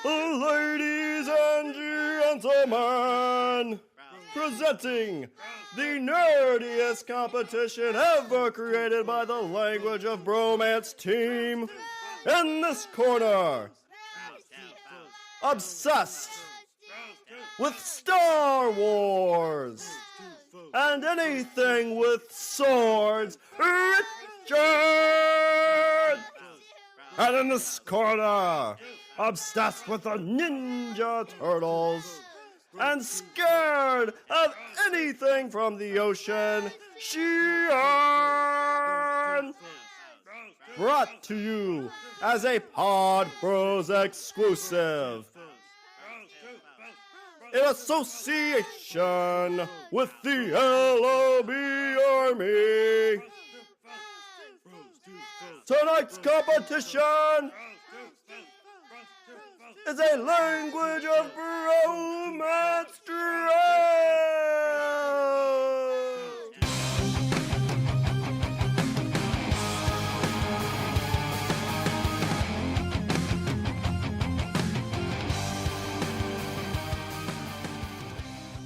Ladies and gentlemen, presenting the nerdiest competition ever created by the Language of Bromance team. In this corner, obsessed with Star Wars and anything with swords, Richard! And in this corner, obsessed with the Ninja Turtles and scared of anything from the ocean, Shawn! Brought to you as a Pod Bros exclusive in association with the LOB Army. Tonight's competition is a Language of Bromance draft.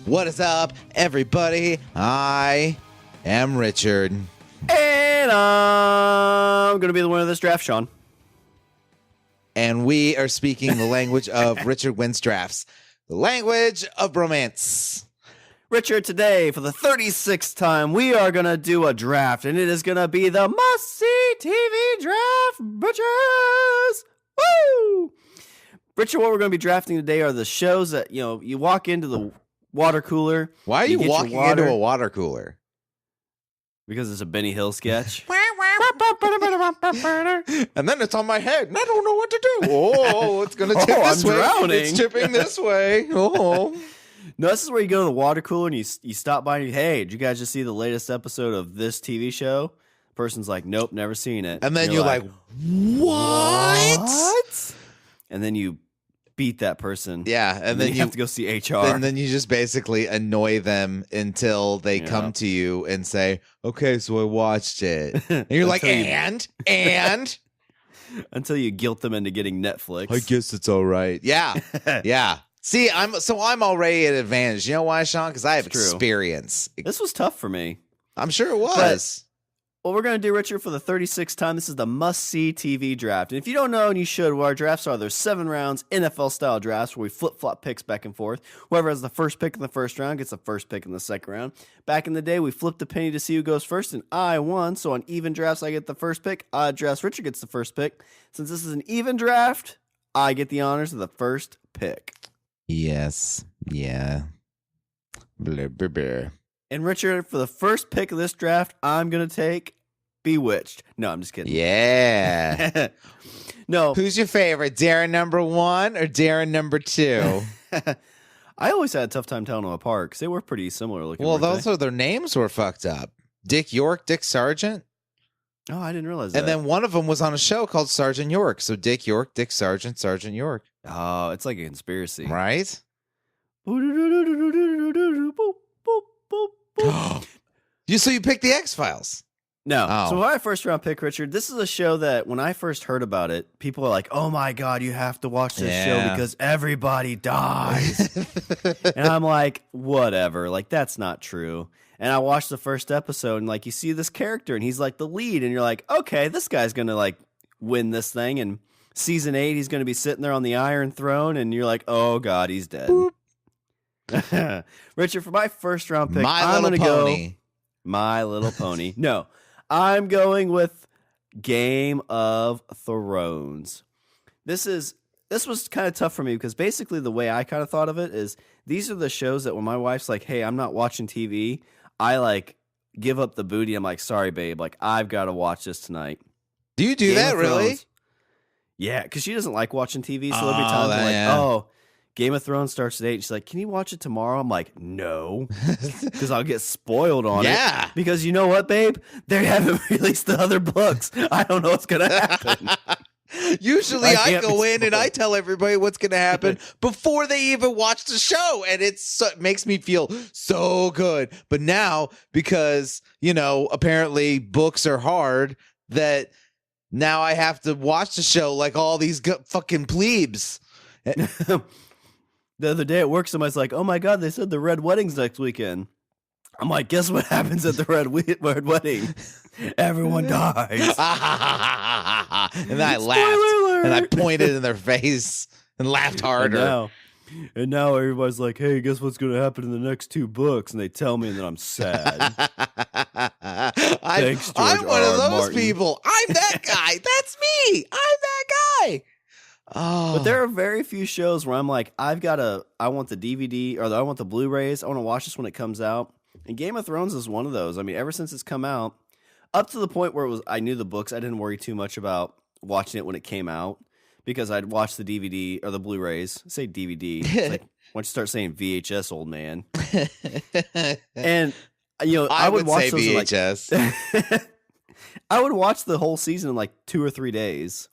What is up, everybody? I am Richard. And I'm going to be the winner of this draft, Shawn. And we are speaking the language of Richard wins drafts. The language of bromance. Richard, today, for the 36th time, we are going to do a draft, and it is going to be the must-see TV draft, bitches! Woo! Richard, what we're going to be drafting today are the shows that, you walk into the water cooler. Why are you walking into a water cooler? Because it's a Benny Hill sketch. And then it's on my head, and I don't know what to do. Oh, it's going to tip this way. Drowning. It's tipping this way. Oh. No, this is where you go to the water cooler and you stop by and you, hey, did you guys just see the latest episode of this TV show? The person's like, nope, never seen it. And then you're like, what? And then you beat that person. Yeah, and then you have to go see HR. And then you just basically annoy them until they come to you and say, okay, so I watched it. And you're like, and? Until you guilt them into getting Netflix. I guess it's all right. Yeah, yeah. See, I'm already at advantage. You know why, Shawn? Because I have experience. This was tough for me. I'm sure it was. What we're going to do, Richard, for the 36th time, this is the must-see TV draft. And if you don't know, and you should, what our drafts are, there's 7 rounds, NFL-style drafts, where we flip-flop picks back and forth. Whoever has the first pick in the first round gets the first pick in the second round. Back in the day, we flipped a penny to see who goes first, and I won. So on even drafts, I get the first pick. Odd drafts, Richard gets the first pick. Since this is an even draft, I get the honors of the first pick. Yes. Yeah. Blah, blah, blah. And Richard, for the first pick of this draft, I'm going to take Bewitched. No, I'm just kidding. Yeah. No. Who's your favorite, Darren number 1 or Darren number 2? I always had a tough time telling them apart because they were pretty similar looking. Well, their names were fucked up. Dick York, Dick Sargent. Oh, I didn't realize that. And then one of them was on a show called Sergeant York. So Dick York, Dick Sargent, Sergeant York. Oh, it's like a conspiracy. Right? So you picked the X-Files. No. Oh. So my first round pick, Richard, this is a show that when I first heard about it, people are like, oh my God, you have to watch this show because everybody dies. And I'm like, whatever. Like, that's not true. And I watched the first episode and like you see this character and he's like the lead and you're like, okay, this guy's going to like win this thing. And season 8, he's going to be sitting there on the Iron Throne and you're like, oh God, he's dead. Richard, for my first round pick, I'm going to go My Little Pony. No, I'm going with Game of Thrones. This was kind of tough for me because basically the way I kind of thought of it is these are the shows that when my wife's like, hey, I'm not watching TV, I like give up the booty. I'm like, sorry, babe. Like, I've got to watch this tonight. Do you do that, really? Yeah, because she doesn't like watching TV. So there'll be times like, oh, Game of Thrones starts at 8. She's like, can you watch it tomorrow? I'm like, no, because I'll get spoiled on it. Yeah. Because you know what, babe? They haven't released the other books. I don't know what's going to happen. Usually I go in and I tell everybody what's going to happen before they even watch the show. And it makes me feel so good. But now, because, apparently books are hard, that now I have to watch the show like all these fucking plebes. The other day at work, somebody's like, "Oh my god, they said the red wedding's next weekend." I'm like, "Guess what happens at the red wedding? Everyone dies." And I laughed and I pointed in their face and laughed harder. And now everybody's like, "Hey, guess what's going to happen in the next 2 books?" And they tell me, and then I'm sad. Thanks, George I'm one of those Martin. people. I'm that guy. That's me. I'm that guy. Oh. But there are very few shows where I'm like, I want the DVD or I want the Blu-rays. I want to watch this when it comes out. And Game of Thrones is one of those. I mean, ever since it's come out, up to the point where I knew the books, I didn't worry too much about watching it when it came out. Because I'd watch the DVD or the Blu-rays. Say DVD. It's like, once you start saying VHS, old man. And, I would watch say those VHS. I would watch the whole season in like 2 or 3 days.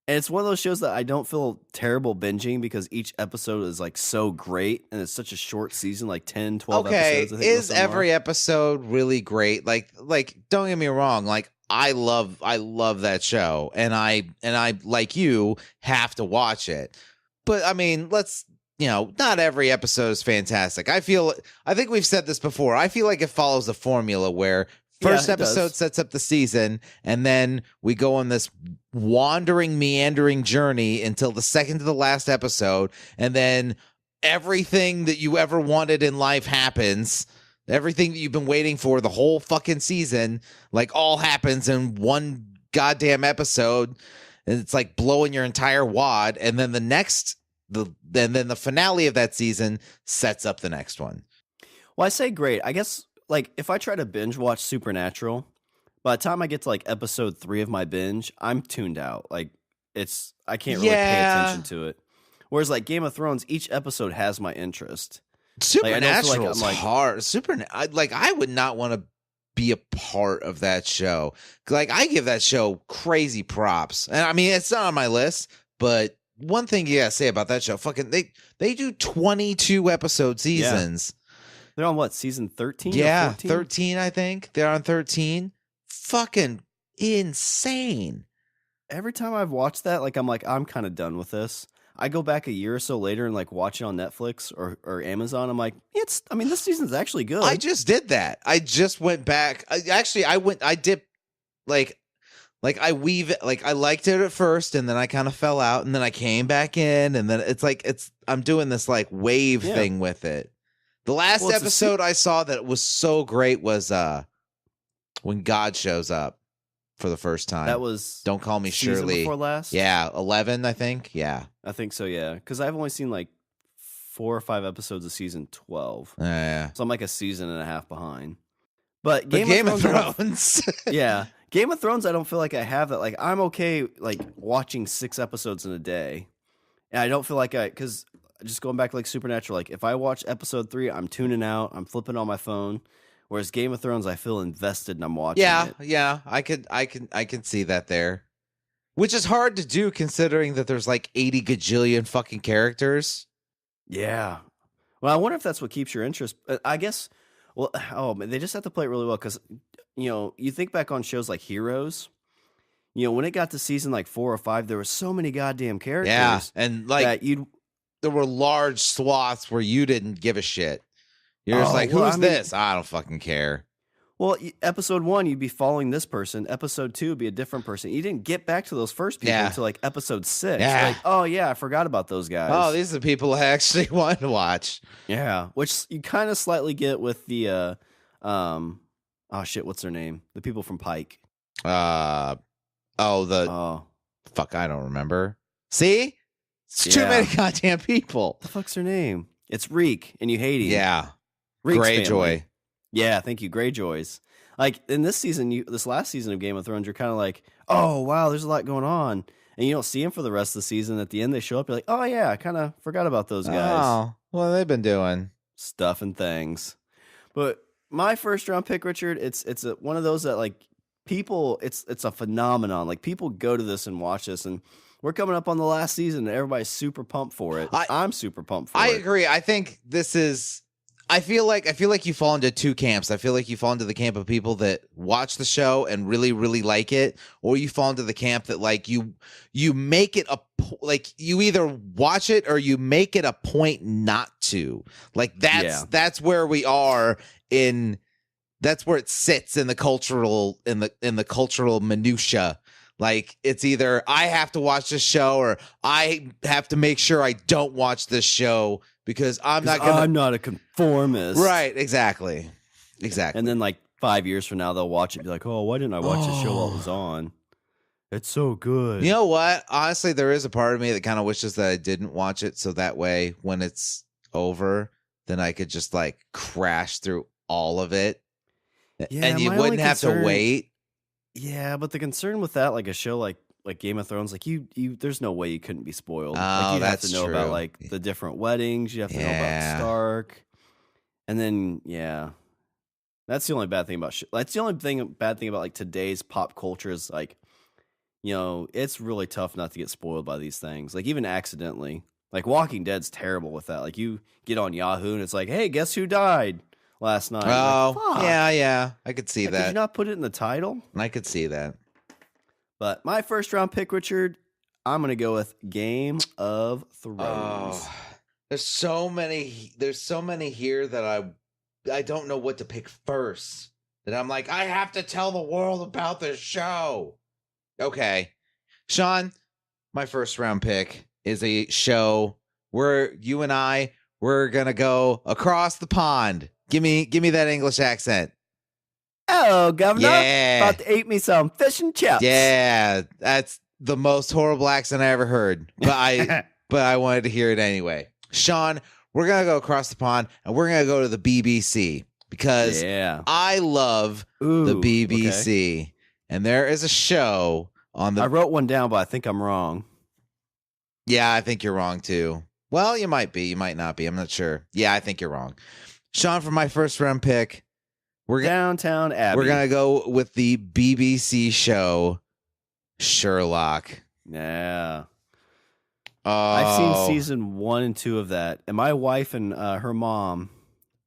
And it's one of those shows that I don't feel terrible binging because each episode is like so great. And it's such a short season, like 10, 12 episodes. I think, is every episode really great? Like, don't get me wrong. Like, I love that show, and I like you have to watch it. But I mean, not every episode is fantastic. I think we've said this before. I feel like it follows a formula where first episode sets up the season, and then we go on this wandering, meandering journey until the second to the last episode, and then everything that you ever wanted in life happens. Everything that you've been waiting for the whole fucking season, like, all happens in one goddamn episode, and it's like blowing your entire wad. And then then the finale of that season sets up the next one. Well, I say great. I guess, like, if I try to binge watch Supernatural, by the time I get to like episode 3 of my binge, I'm tuned out. Like, I can't really pay attention to it. Whereas like Game of Thrones, each episode has my interest. Supernatural is hard. I would not want to be a part of that show. Like, I give that show crazy props, and I mean, it's not on my list. But one thing you gotta say about that show, fucking they do 22 episode seasons. Yeah. They're on what, season 13? Yeah, 13. I think they're on 13. Fucking insane. Every time I've watched that, like, I'm kind of done with this. I go back a year or so later and like watch it on Netflix or Amazon. I'm like, this season's actually good. I just did that. I just went back. I liked it at first, and then I kind of fell out, and then I came back in, and then I'm doing this like wave thing with it. The last episode I saw that was so great was when God shows up for the first time. That was Don't Call Me Shirley. Before last? Yeah, 11, I think. Yeah. I think so, yeah. Because I've only seen like 4 or 5 episodes of season 12. Yeah. So I'm like a season and a half behind. But Game of Thrones. Yeah. Game of Thrones, I don't feel like I have that. Like, I'm okay like watching 6 episodes in a day. And I don't feel like because just going back to like Supernatural, like if I watch episode 3, I'm tuning out, I'm flipping on my phone. Whereas Game of Thrones, I feel invested and I'm watching it. Yeah, I can see that there. Which is hard to do considering that there's like 80 gajillion fucking characters. Yeah. Well, I wonder if that's what keeps your interest. I guess, they just have to play it really well because, you think back on shows like Heroes, when it got to season like 4 or 5, there were so many goddamn characters. Yeah, and like there were large swaths where you didn't give a shit. You're just like, who's this? I don't fucking care. Well, episode 1, you'd be following this person. Episode 2 would be a different person. You didn't get back to those first people until like episode 6. Yeah. Like, oh yeah, I forgot about those guys. Oh, these are the people I actually want to watch. Yeah, which you kind of slightly get with the, what's their name? The people from Pike. Fuck, I don't remember. See? It's too many goddamn people. The fuck's their name? It's Reek, and you hate him. Yeah. Reek's Greyjoy. family. Yeah, thank you, Greyjoys. Like in this last season of Game of Thrones, you're kind of like, oh wow, there's a lot going on, and you don't see them for the rest of the season. At the end, they show up. You're like, oh yeah, I kind of forgot about those guys. Oh, what have they been doing? Stuff and things. But my first round pick, Richard, it's one of those that like people, it's a phenomenon. Like people go to this and watch this, and we're coming up on the last season, and everybody's super pumped for it. I'm super pumped for it. I agree. I think this is. I feel like you fall into two camps. I feel like you fall into the camp of people that watch the show and really, really like it, or you fall into the camp that like you make it like you either watch it or you make it a point not to. Like that's where we are in. That's where it sits in the cultural minutia. Like it's either I have to watch this show or I have to make sure I don't watch this show because I'm not a conformist. Right, exactly. And then like 5 years from now they'll watch it and be like, "Oh, why didn't I watch this show while it was on? It's so good." You know what? Honestly, there is a part of me that kind of wishes that I didn't watch it so that way when it's over, then I could just like crash through all of it. Yeah, and you wouldn't have to wait. Yeah, but the concern with that, like a show like Game of Thrones, like you there's no way you couldn't be spoiled. Oh, like you have that's to know true. about like the different weddings. You have to know about Stark, and then that's the only bad thing about. That's the only bad thing about like today's pop culture is like, it's really tough not to get spoiled by these things. Like even accidentally, like Walking Dead's terrible with that. Like you get on Yahoo and it's like, hey, guess who died last night? Oh, like, yeah. I could see that. Did you not put it in the title? I could see that. But my first round pick, Richard, I'm going to go with Game of Thrones. Oh, there's so many here that I don't know what to pick first. That I'm like, I have to tell the world about this show. Okay. Shawn, my first round pick is a show where you and we're going to go across the pond. Give me that English accent. Oh, governor. Yeah. About to eat me some fish and chips. Yeah, that's the most horrible accent I ever heard. But I wanted to hear it anyway. Shawn, we're going to go across the pond and we're going to go to the BBC because I love the BBC. Okay. And there is a show on the... I wrote one down, but I think I'm wrong. Yeah, I think you're wrong too. Well, you might be. You might not be. I'm not sure. Yeah, I think you're wrong. Shawn, for my first round pick, Downtown Abbey. We're going to go with the BBC show Sherlock. Yeah. Oh. I've seen season 1 and 2 of that. And my wife and her mom,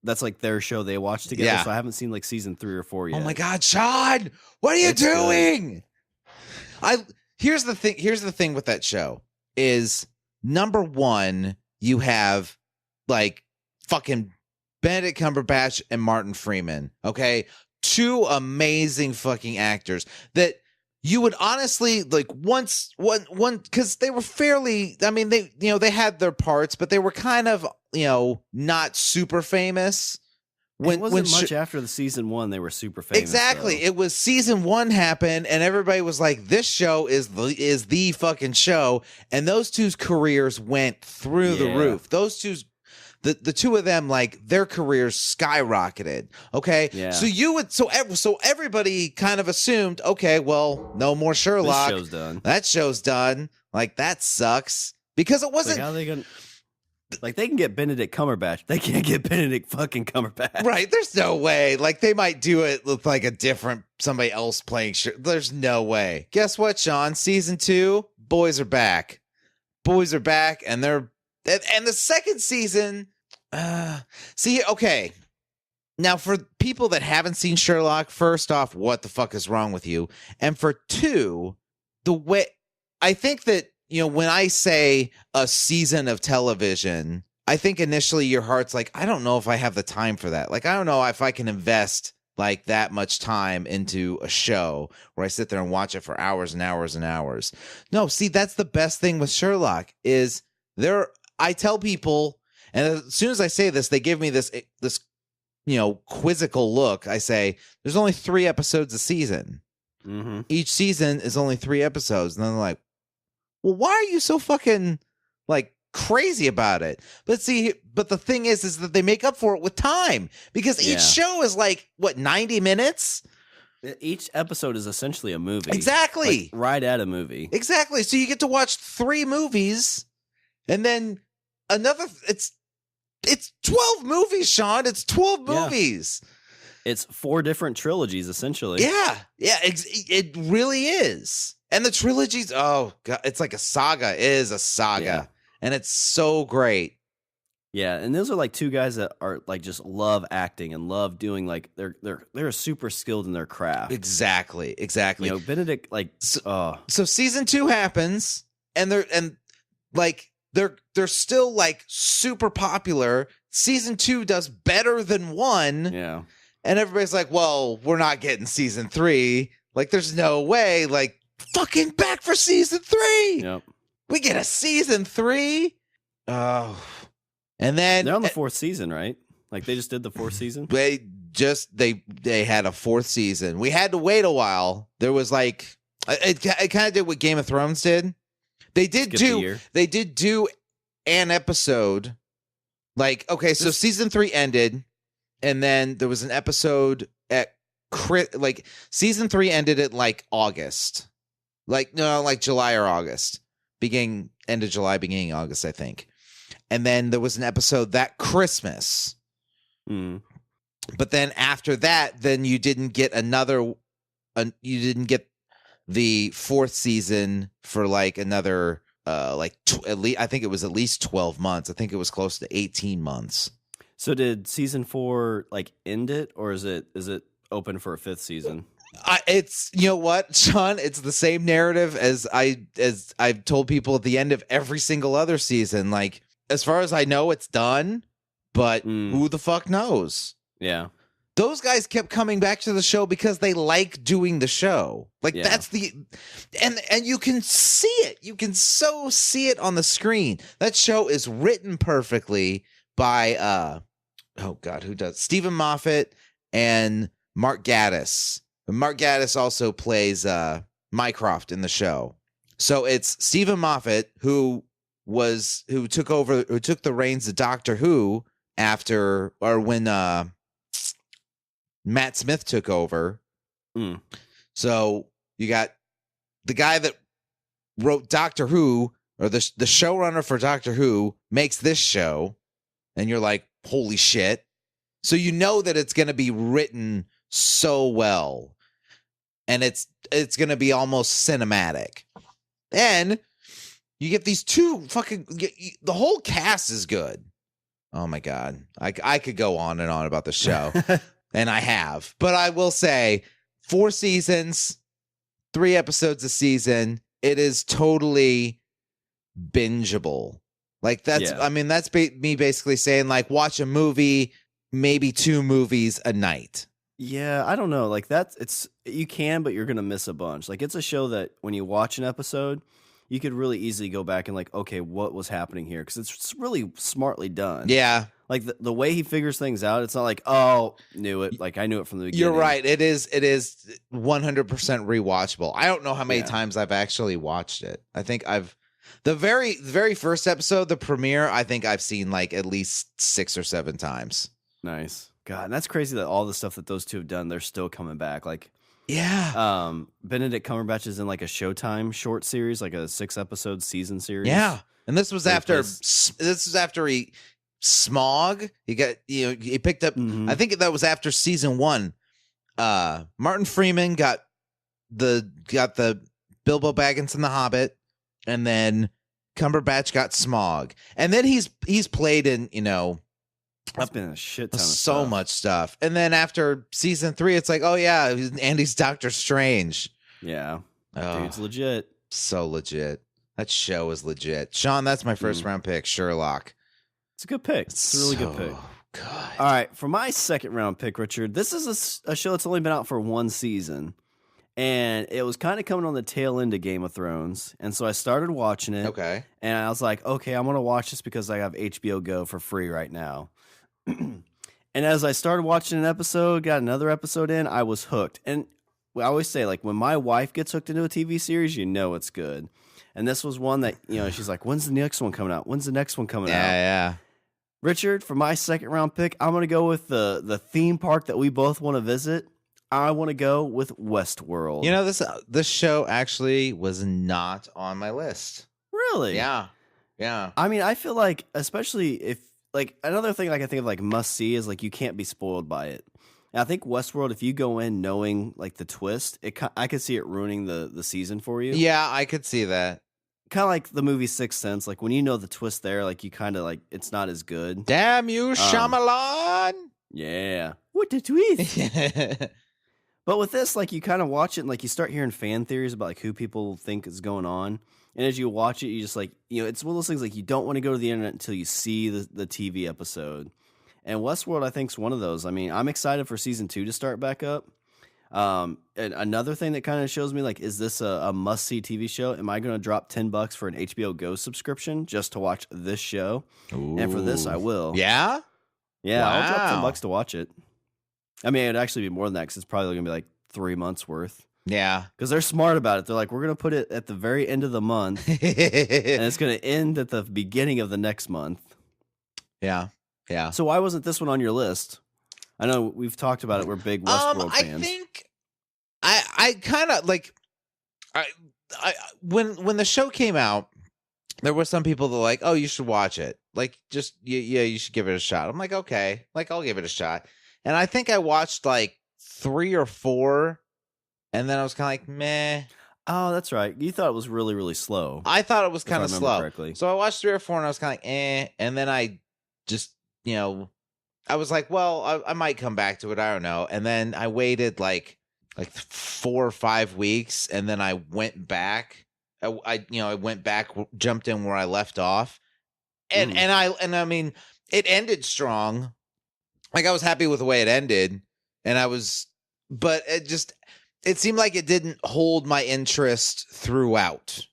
that's like their show they watch together. Yeah. So I haven't seen like season 3 or 4 yet. Oh my God, Shawn, what are you doing? Here's the thing with that show is number one, you have like fucking Benedict Cumberbatch and Martin Freeman, okay? Two amazing fucking actors that you would honestly like one because they were fairly, I mean, they had their parts, but they were kind of, not super famous. It wasn't much after the season 1 they were super famous. Exactly. Though. It was season 1 happened and everybody was like, this show is the fucking show. And those two's careers went through the roof. Those two's The two of them, like their careers skyrocketed. Okay, yeah. So everybody kind of assumed, okay, well, no more Sherlock. This show's done. That show's done. Like that sucks because it wasn't. Like, how are they gonna? Like they can get Benedict Cumberbatch. They can't get Benedict fucking Cumberbatch. Right? There's no way. Like they might do it with like somebody else playing. There's no way. Guess what, Shawn? Season 2, boys are back. Boys are back, and they're. And the second season, okay. Now, for people that haven't seen Sherlock, first off, what the fuck is wrong with you? And for two, the way I think that, when I say a season of television, I think initially your heart's like, I don't know if I have the time for that. Like, I don't know if I can invest like that much time into a show where I sit there and watch it for hours and hours and hours. No, see, that's the best thing with Sherlock is I tell people, and as soon as I say this, they give me this quizzical look. I say, there's only 3 episodes a season. Mm-hmm. Each season is only 3 episodes. And then they're like, well, why are you so fucking like crazy about it? But the thing is that they make up for it with time because each show is like, 90 minutes? Each episode is essentially a movie. Exactly. Like, right at a movie. Exactly. So you get to watch 3 movies and then another, it's 12 movies, Shawn. It's 12 movies. It's 4 different trilogies, essentially. Yeah. Yeah, it really is. And the trilogies, oh, God, it's like a saga. It is a saga. Yeah. And it's so great. Yeah, and those are like two guys that are like just love acting and love doing like they're super skilled in their craft. Exactly. You know, Benedict like So season 2 happens, and they're still like super popular. Season 2 does better than 1. Yeah. And everybody's like, well, we're not getting season 3. Like, there's no way. Like, fucking back for season 3. Yep. We get a season 3. Oh. And then they're on the 4th season, right? Like they just did the 4th season. They had a 4th season. We had to wait a while. There was like it kind of did what Game of Thrones did. They did do an episode. Like, okay, so season 3 ended, and then there was an episode at like season 3 ended at like August. Like July or August. End of July, beginning of August, I think. And then there was an episode that Christmas. Mm. But then after that, then you didn't get you didn't get the 4th season for like another at least I think it was at least 12 months. I think it was close to 18 months. So did season 4 like end it, or is it open for a 5th season? It's, you know what, Shawn, it's the same narrative as I've told people at the end of every single other season. Like, as far as I know, it's done, but who the fuck knows? Yeah. Those guys kept coming back to the show because they like doing the show. Like, that's and you can see it. You can so see it on the screen. That show is written perfectly by, oh God, who does? Stephen Moffat and Mark Gatiss. Mark Gatiss also plays Mycroft in the show. So it's Stephen Moffat who took the reins of Doctor Who when Matt Smith took over. Mm. So you got the guy that wrote Doctor Who, or the showrunner for Doctor Who, makes this show, and you're like, holy shit. So you know that it's going to be written so well, and it's going to be almost cinematic. And you get these two the whole cast is good. Oh my God. I could go on and on about the show. And I have. But I will say, 4 seasons, 3 episodes a season. It is totally bingeable. Like, that's, I mean, that's me basically saying, like, watch a movie, maybe 2 movies a night. Yeah, I don't know. Like, you can, but you're going to miss a bunch. Like, it's a show that when you watch an episode, you could really easily go back and like, okay, what was happening here? Because it's really smartly done. Yeah. Like the way he figures things out, it's not like, oh, knew it. Like I knew it from the beginning. You're right. It is 100% rewatchable. I don't know how many times I've actually watched it. I think the very first episode, the premiere, I think I've seen like at least 6 or 7 times. Nice. God, and that's crazy that all the stuff that those two have done, they're still coming back. Like, yeah. Benedict Cumberbatch is in like a Showtime short series, like a 6-episode season series. Yeah. And this was after he Smog. He picked up, I think that was after season 1. Martin Freeman got the Bilbo Baggins and the Hobbit, and then Cumberbatch got Smog. And then he's played in, it's been a shit ton of so much stuff. And then after season 3, it's like, oh yeah, Andy's Doctor Strange. Yeah. Dude's legit. So legit. That show is legit. Shawn, that's my first round pick, Sherlock. It's a good pick. It's a really good pick. Good. All right, for my second round pick, Richard, this is a show that's only been out for 1 season. And it was kind of coming on the tail end of Game of Thrones. And so I started watching it. Okay. And I was like, okay, I'm going to watch this because I have HBO Go for free right now. And as I started watching an episode, got another episode in, I was hooked. And I always say, like, when my wife gets hooked into a TV series, you know it's good. And this was one that, she's like, when's the next one coming out? When's the next one coming out? Yeah. Richard, for my second round pick, I'm going to go with the theme park that we both want to visit. I want to go with Westworld. This show actually was not on my list. Really? Yeah. I mean, I feel like, especially if, like, another thing like I think of like must see is like you can't be spoiled by it. And I think Westworld, if you go in knowing like the twist, I could see it ruining the season for you. Yeah, I could see that. kind of like the movie Sixth Sense. Like when you know the twist there, like you kind of like it's not as good. Damn you, Shyamalan! Yeah, what the twist? But with this, like you kind of watch it, and like you start hearing fan theories about like who people think is going on, and as you watch it, you just like it's one of those things like you don't want to go to the internet until you see the TV episode. And Westworld, I think, is one of those. I mean, I'm excited for season 2 to start back up. And another thing that kind of shows me like, is this a must see TV show? Am I going to drop $10 for an HBO Go subscription just to watch this show? Ooh. And for this, I will. Yeah. Yeah, Wow. I'll drop $10 to watch it. I mean, it'd actually be more than that because it's probably going to be like 3 months worth. Yeah. Because they're smart about it. They're like, we're going to put it at the very end of the month, and it's going to end at the beginning of the next month. Yeah. Yeah. So why wasn't this one on your list? I know we've talked about it. We're big Westworld fans. I think I kind of like I when the show came out, there were some people that were like, oh, you should watch it. Like, just yeah, you should give it a shot. I'm like, okay, like I'll give it a shot. And I think I watched like 3 or 4, and then I was kind of like, meh. Oh, that's right. You thought it was really, really slow. I thought it was kind of slow. Correctly. So I watched 3 or 4, and I was kind of like, eh. And then I just, I was like, well, I might come back to it. I don't know. And then I waited like 4 or 5 weeks, and then I went back. I went back, jumped in where I left off, and I mean, it ended strong. Like I was happy with the way it ended, but it seemed like it didn't hold my interest throughout.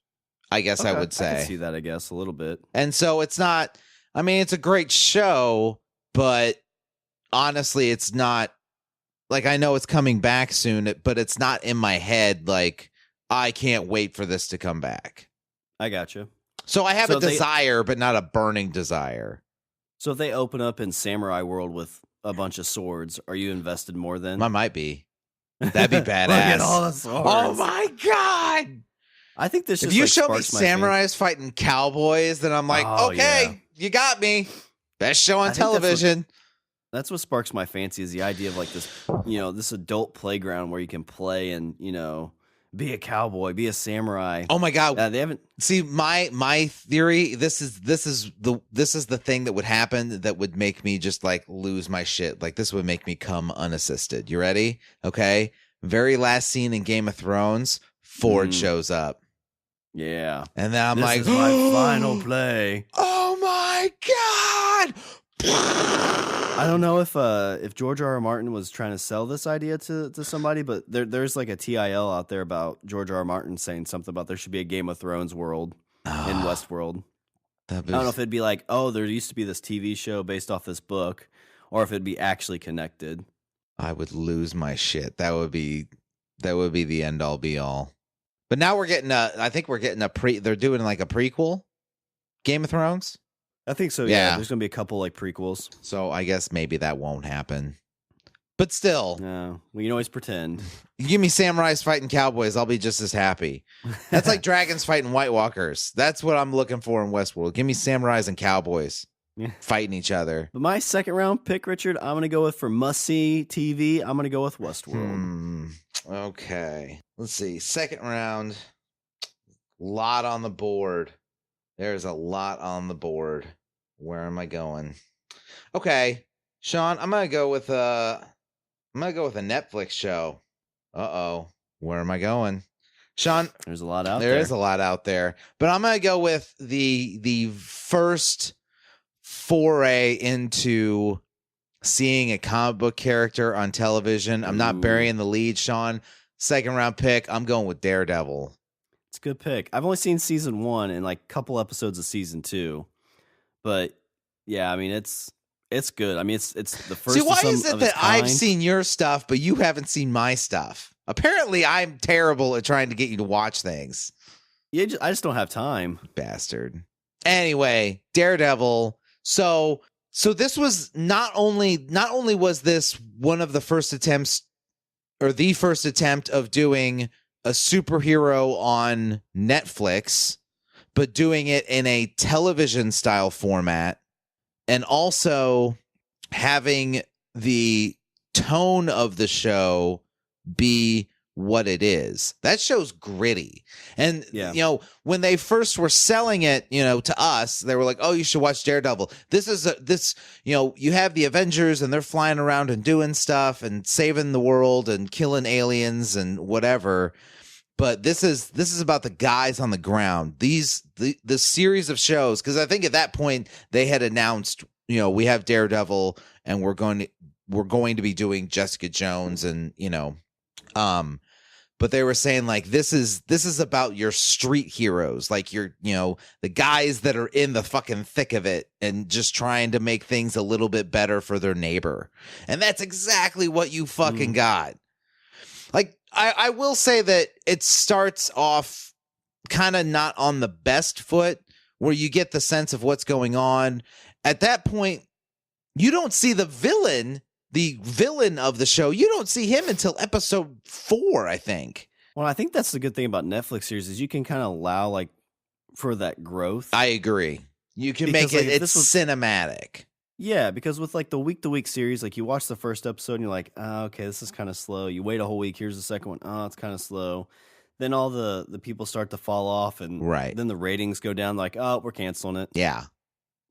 I guess I would say. I can see that, I guess, a little bit. And so it's not. I mean, it's a great show, but honestly, it's not. Like, I know it's coming back soon, but it's not in my head like, I can't wait for this to come back. I gotcha. So I have a desire, but not a burning desire. So if they open up in Samurai World with a bunch of swords, are you invested more then? I might be. That'd be badass. Look at all the swords. Oh my God. I think this if just you like show me samurais fighting cowboys, then I'm like, okay, yeah. You got me. Best show on television. That's what sparks my fancy, is the idea of like this, this adult playground where you can play and, be a cowboy, be a samurai. Oh my God. They haven't. See, my theory, this is the thing that would happen that would make me just like lose my shit. Like this would make me come unassisted. You ready? Okay. Very last scene in Game of Thrones, Ford shows up. Yeah. And then I'm this like, is my final play. Oh my God. I don't know if George R.R. Martin was trying to sell this idea to somebody, but there's like a TIL out there about George R.R. Martin saying something about there should be a Game of Thrones world in Westworld. I don't know if it'd be like, oh, there used to be this TV show based off this book, or if it'd be actually connected. I would lose my shit. That would be the end all be all. But now they're doing like a prequel Game of Thrones. I think so. Yeah. There's gonna be a couple like prequels. So I guess maybe that won't happen. But still, no, we can always pretend. You give me samurais fighting cowboys, I'll be just as happy. That's like dragons fighting White Walkers. That's what I'm looking for in Westworld. Give me samurais and cowboys fighting each other. But my second round pick, Richard, I'm gonna go with for must see TV. I'm gonna go with Westworld. Okay, let's see. Second round, lot on the board. There's a lot on the board. Where am I going? Okay, Shawn, I'm gonna go with a Netflix show. Where am I going? Shawn, there's a lot out there. There is a lot out there, but I'm gonna go with the first foray into seeing a comic book character on television. I'm not burying the lead, Shawn. Second round pick. I'm going with Daredevil. It's a good pick. I've only seen season 1 and like a couple episodes of season 2, but yeah, I mean it's good. I mean it's the first. See, why is it that I've seen your stuff but you haven't seen my stuff? Apparently, I'm terrible at trying to get you to watch things. Yeah, I just don't have time, bastard. Anyway, Daredevil. So this was not only was this one of the first attempts, or the first attempt of doing a superhero on Netflix, but doing it in a television style format, and also having the tone of the show be what it is. That show's gritty. And, when they first were selling it, to us, they were like, oh, you should watch Daredevil. You have the Avengers and they're flying around and doing stuff and saving the world and killing aliens and whatever. But this is about the guys on the ground. The series of shows, because I think at that point they had announced, we have Daredevil and we're going to be doing Jessica Jones and, but they were saying like this is about your street heroes, like the guys that are in the fucking thick of it and just trying to make things a little bit better for their neighbor. And that's exactly what you fucking got. Like I will say that it starts off kind of not on the best foot, where you get the sense of what's going on. At that point, you don't see the villain of the show. You don't see him until episode 4, I think. Well, I think that's the good thing about Netflix series is you can kind of allow like for that growth. I agree. You can make it, it's cinematic. Yeah, because with like the week-to-week series, like you watch the first episode and you're like, oh, okay, this is kind of slow. You wait a whole week, here's the second one. Oh, it's kind of slow. Then all the people start to fall off and then the ratings go down like, oh, we're canceling it. Yeah.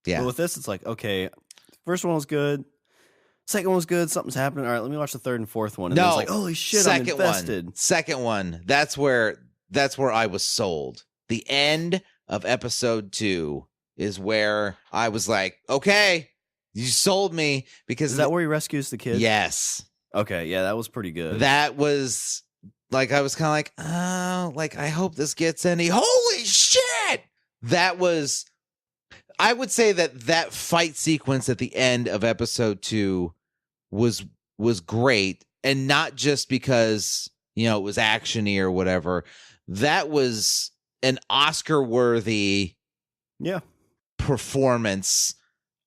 Yeah. But with this, it's like, okay, first one was good. Second one was good. Something's happening. All right, let me watch the third and fourth one. And it's like, holy shit, I'm invested. Second one. That's where I was sold. The end of episode 2 is where I was like, okay, you sold me. Because is that where he rescues the kid? Yes. Okay, yeah, that was pretty good. That was like, I was kind of like, oh, like I hope this gets any. Holy shit! That was. I would say that fight sequence at the end of episode 2 was great, and not just because it was actiony or whatever. That was an Oscar-worthy performance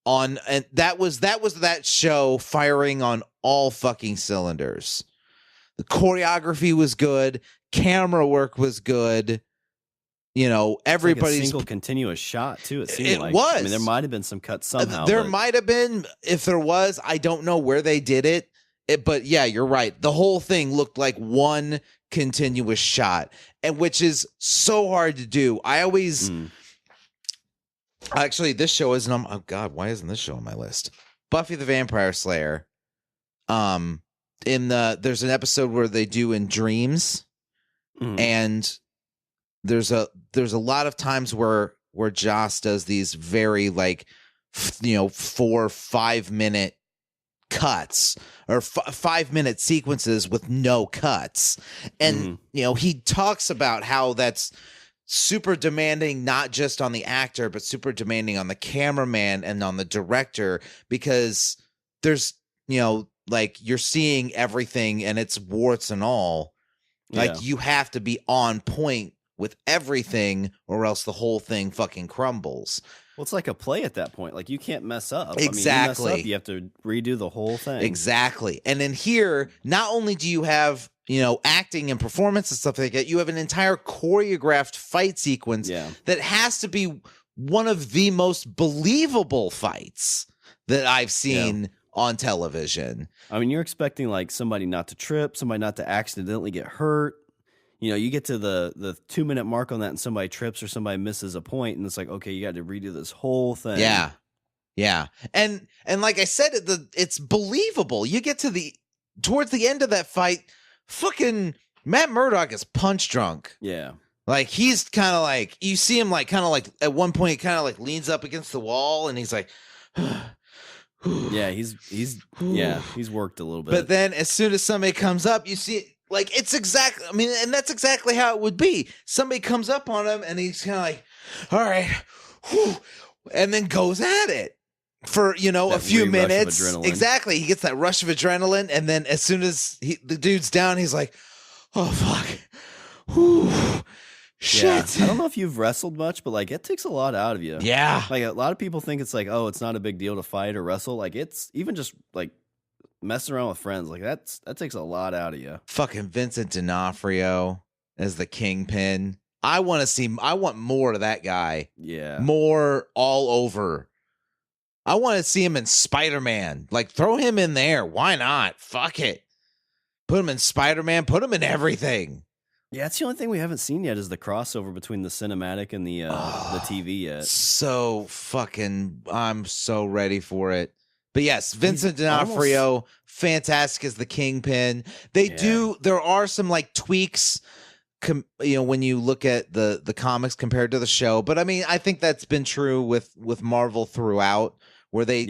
and that was that show firing on all fucking cylinders. The choreography was good, camera work was good. Everybody's like a single continuous shot too. It seemed like was. I mean, there might have been some cuts somehow. There might have been. If there was, I don't know where they did it. But yeah, you're right. The whole thing looked like one continuous shot, and which is so hard to do. I always actually this show isn't on. Oh God, why isn't this show on my list? Buffy the Vampire Slayer. There's an episode where they do in dreams, and there's a lot of times where Joss does these very 4-5 minute cuts or 5 minute sequences with no cuts. And he talks about how that's super demanding, not just on the actor, but super demanding on the cameraman and on the director, because there's, you're seeing everything and it's warts and all. Like you have to be on point with everything or else the whole thing fucking crumbles. Well, it's like a play at that point. Like you can't mess up. Exactly. I mean, you mess up, you have to redo the whole thing. Exactly. And in here, not only do you have, acting and performance and stuff like that, you have an entire choreographed fight sequence that has to be one of the most believable fights that I've seen on television. I mean, you're expecting like somebody not to trip, somebody not to accidentally get hurt. You get to the 2-minute mark on that and somebody trips or somebody misses a point, and it's like, okay, you got to redo this whole thing. Yeah. Yeah. And like I said, it's believable. You get to towards the end of that fight, fucking Matt Murdock is punch drunk. Yeah. Like he's kind of like, you see him like kind of like at one point kind of like leans up against the wall and he's like, yeah, he's worked a little bit. But then as soon as somebody comes up, you see like it's exactly, I mean, and that's exactly how it would be. Somebody comes up on him and he's kind of like, all right, whew, and then goes at it for, a few minutes. Exactly. He gets that rush of adrenaline. And then as soon as the dude's down, he's like, oh, fuck. Whew. Shit. Yeah. I don't know if you've wrestled much, but like it takes a lot out of you. Yeah. Like a lot of people think it's like, oh, it's not a big deal to fight or wrestle. Like it's even just like messing around with friends. Like that takes a lot out of you. Fucking Vincent D'Onofrio as the Kingpin. I want more of that guy. Yeah. More all over. I want to see him in Spider-Man. Like throw him in there. Why not? Fuck it. Put him in Spider-Man. Put him in everything. Yeah, that's the only thing we haven't seen yet is the crossover between the cinematic and the TV yet. So fucking, I'm so ready for it. But yes, Vincent D'Onofrio, fantastic as the Kingpin. There are some like tweaks, when you look at the comics compared to the show. But I mean, I think that's been true with Marvel throughout, where they,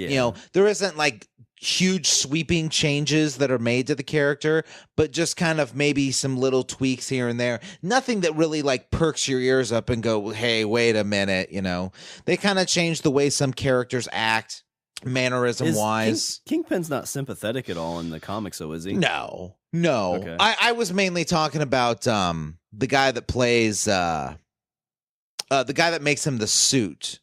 there isn't like huge sweeping changes that are made to the character, but just kind of maybe some little tweaks here and there. Nothing that really like perks your ears up and go, hey, wait a minute. They kind of change the way some characters act, mannerism wise. Kingpin's not sympathetic at all in the comics, though, is he? No. Okay. I was mainly talking about the guy that plays the guy that makes him the suit.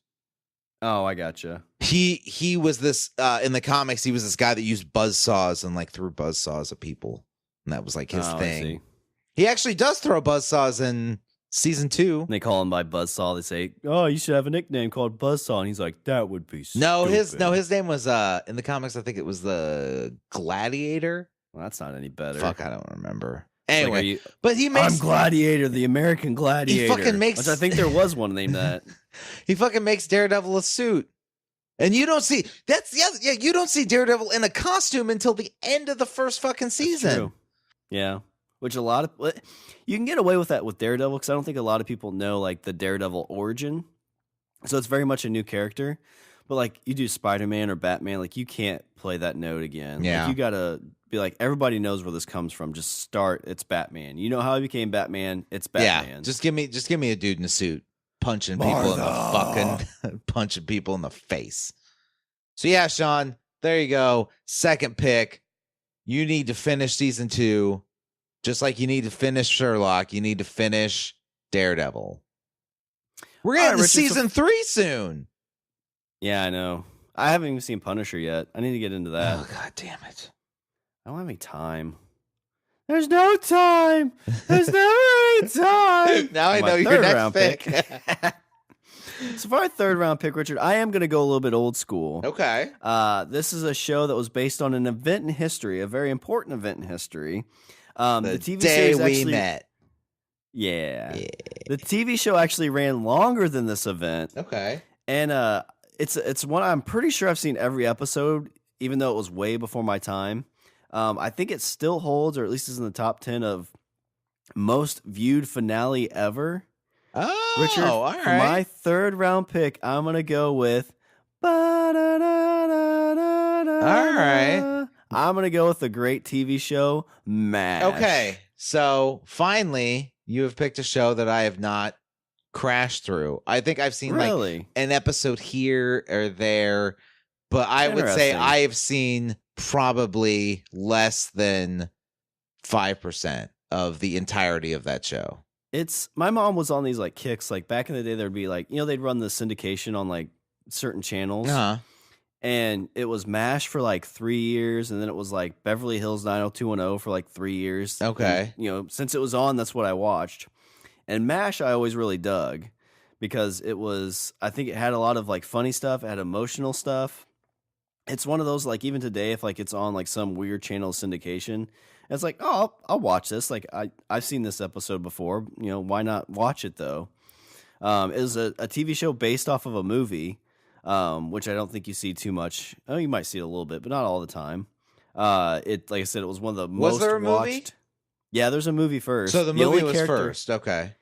Oh, I gotcha. He was this in the comics. He was this guy that used buzzsaws and like threw buzzsaws at people, and that was like his thing. He actually does throw buzzsaws in season 2. They call him by Buzzsaw. They say, "Oh, you should have a nickname called Buzzsaw," and he's like, "That would be stupid." His name was in the comics. I think it was the Gladiator. Well, that's not any better. Fuck, I don't remember. Anyway, like, but he makes I'm Gladiator, the American Gladiator. He fucking makes. Which I think there was one named that. He fucking makes Daredevil a suit, and you don't see you don't see Daredevil in a costume until the end of the first fucking season. That's true. Yeah, which a lot of you can get away with that with Daredevil because I don't think a lot of people know like the Daredevil origin, so it's very much a new character. But like you do Spider-Man or Batman, like you can't play that note again. Yeah, like, you gotta be like everybody knows where this comes from. Just start. It's Batman. You know how he became Batman. It's Batman. Yeah, just give me a dude in a suit punching people in the fucking punching people in the face. So yeah, Shawn, there you go. Second pick. You need to finish season 2, just like you need to finish Sherlock. You need to finish Daredevil. We're getting to season 3 soon. Yeah, I know. I haven't even seen Punisher yet. I need to get into that. Oh, god damn it. I don't have any time. There's no time. There's never any time. Now I know your next pick. So for our third round pick, Richard, I am going to go a little bit old school. Okay. This is a show that was based on an event in history, a very important event in history. The TV day series we met. Yeah. The TV show actually ran longer than this event. Okay. And it's one I'm pretty sure I've seen every episode, even though it was way before my time. I think it still holds, or at least is in the top 10 of most viewed finale ever. Oh, Richard, all right. For my third round pick, I'm going to go with... All right. I'm going to go with the great TV show, MASH. Okay, so finally, you have picked a show that I have not crashed through. I think I've seen like an episode here or there, but I would say I have seen probably less than 5% of the entirety of that show. My mom was on these like kicks. Like back in the day, there'd be like, they'd run the syndication on like certain channels. Uh-huh. And it was MASH for like 3 years. And then it was like Beverly Hills 90210 for like 3 years. Okay. And, since it was on, that's what I watched. And MASH, I always really dug because I think it had a lot of like funny stuff. It had emotional stuff. It's one of those, like, even today, if like it's on like some weird channel syndication, it's like, oh, I'll watch this. Like I've seen this episode before. Why not watch it though? It was a TV show based off of a movie, which I don't think you see too much. Oh, you might see it a little bit, but not all the time. Like I said, it was one of the most watched. Was there a movie? Yeah, there's a movie first. So the movie was first. Okay.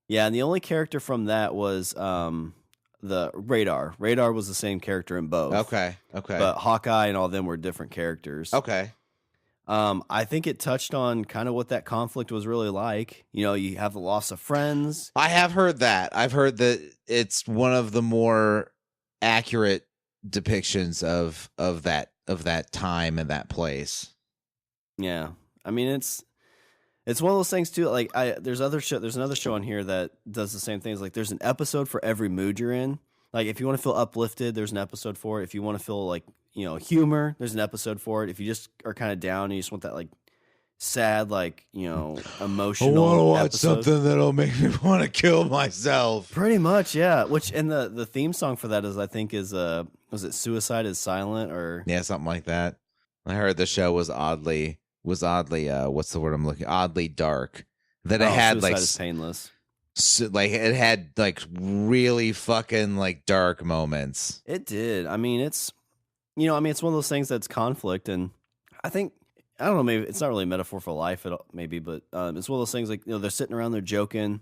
Yeah, and the only character from that was the Radar. Radar was the same character in both. Okay. But Hawkeye and all them were different characters. Okay. I think it touched on kind of what that conflict was really like. You have the loss of friends. I have heard that. I've heard that it's one of the more accurate depictions of that time and that place. Yeah, I mean it's one of those things too. Like there's another show on here that does the same things. Like there's an episode for every mood you're in. Like if you want to feel uplifted, there's an episode for it. If you want to feel like humor, there's an episode for it. If you just are kind of down and you just want that like sad, like emotional. I want to watch episode. something that'll make me want to kill myself. Pretty much, yeah. Which and the theme song for that is was it "Suicide Is Silent" or something like that. I heard the show was oddly was oddly what's the word I'm looking? Oddly dark. That it had Suicide like is Painless. Like it had like really fucking like dark moments. It did. I mean, it's it's one of those things that's conflict, and I don't know, maybe it's not really a metaphor for life at all, maybe, but it's one of those things like they're sitting around, they're joking,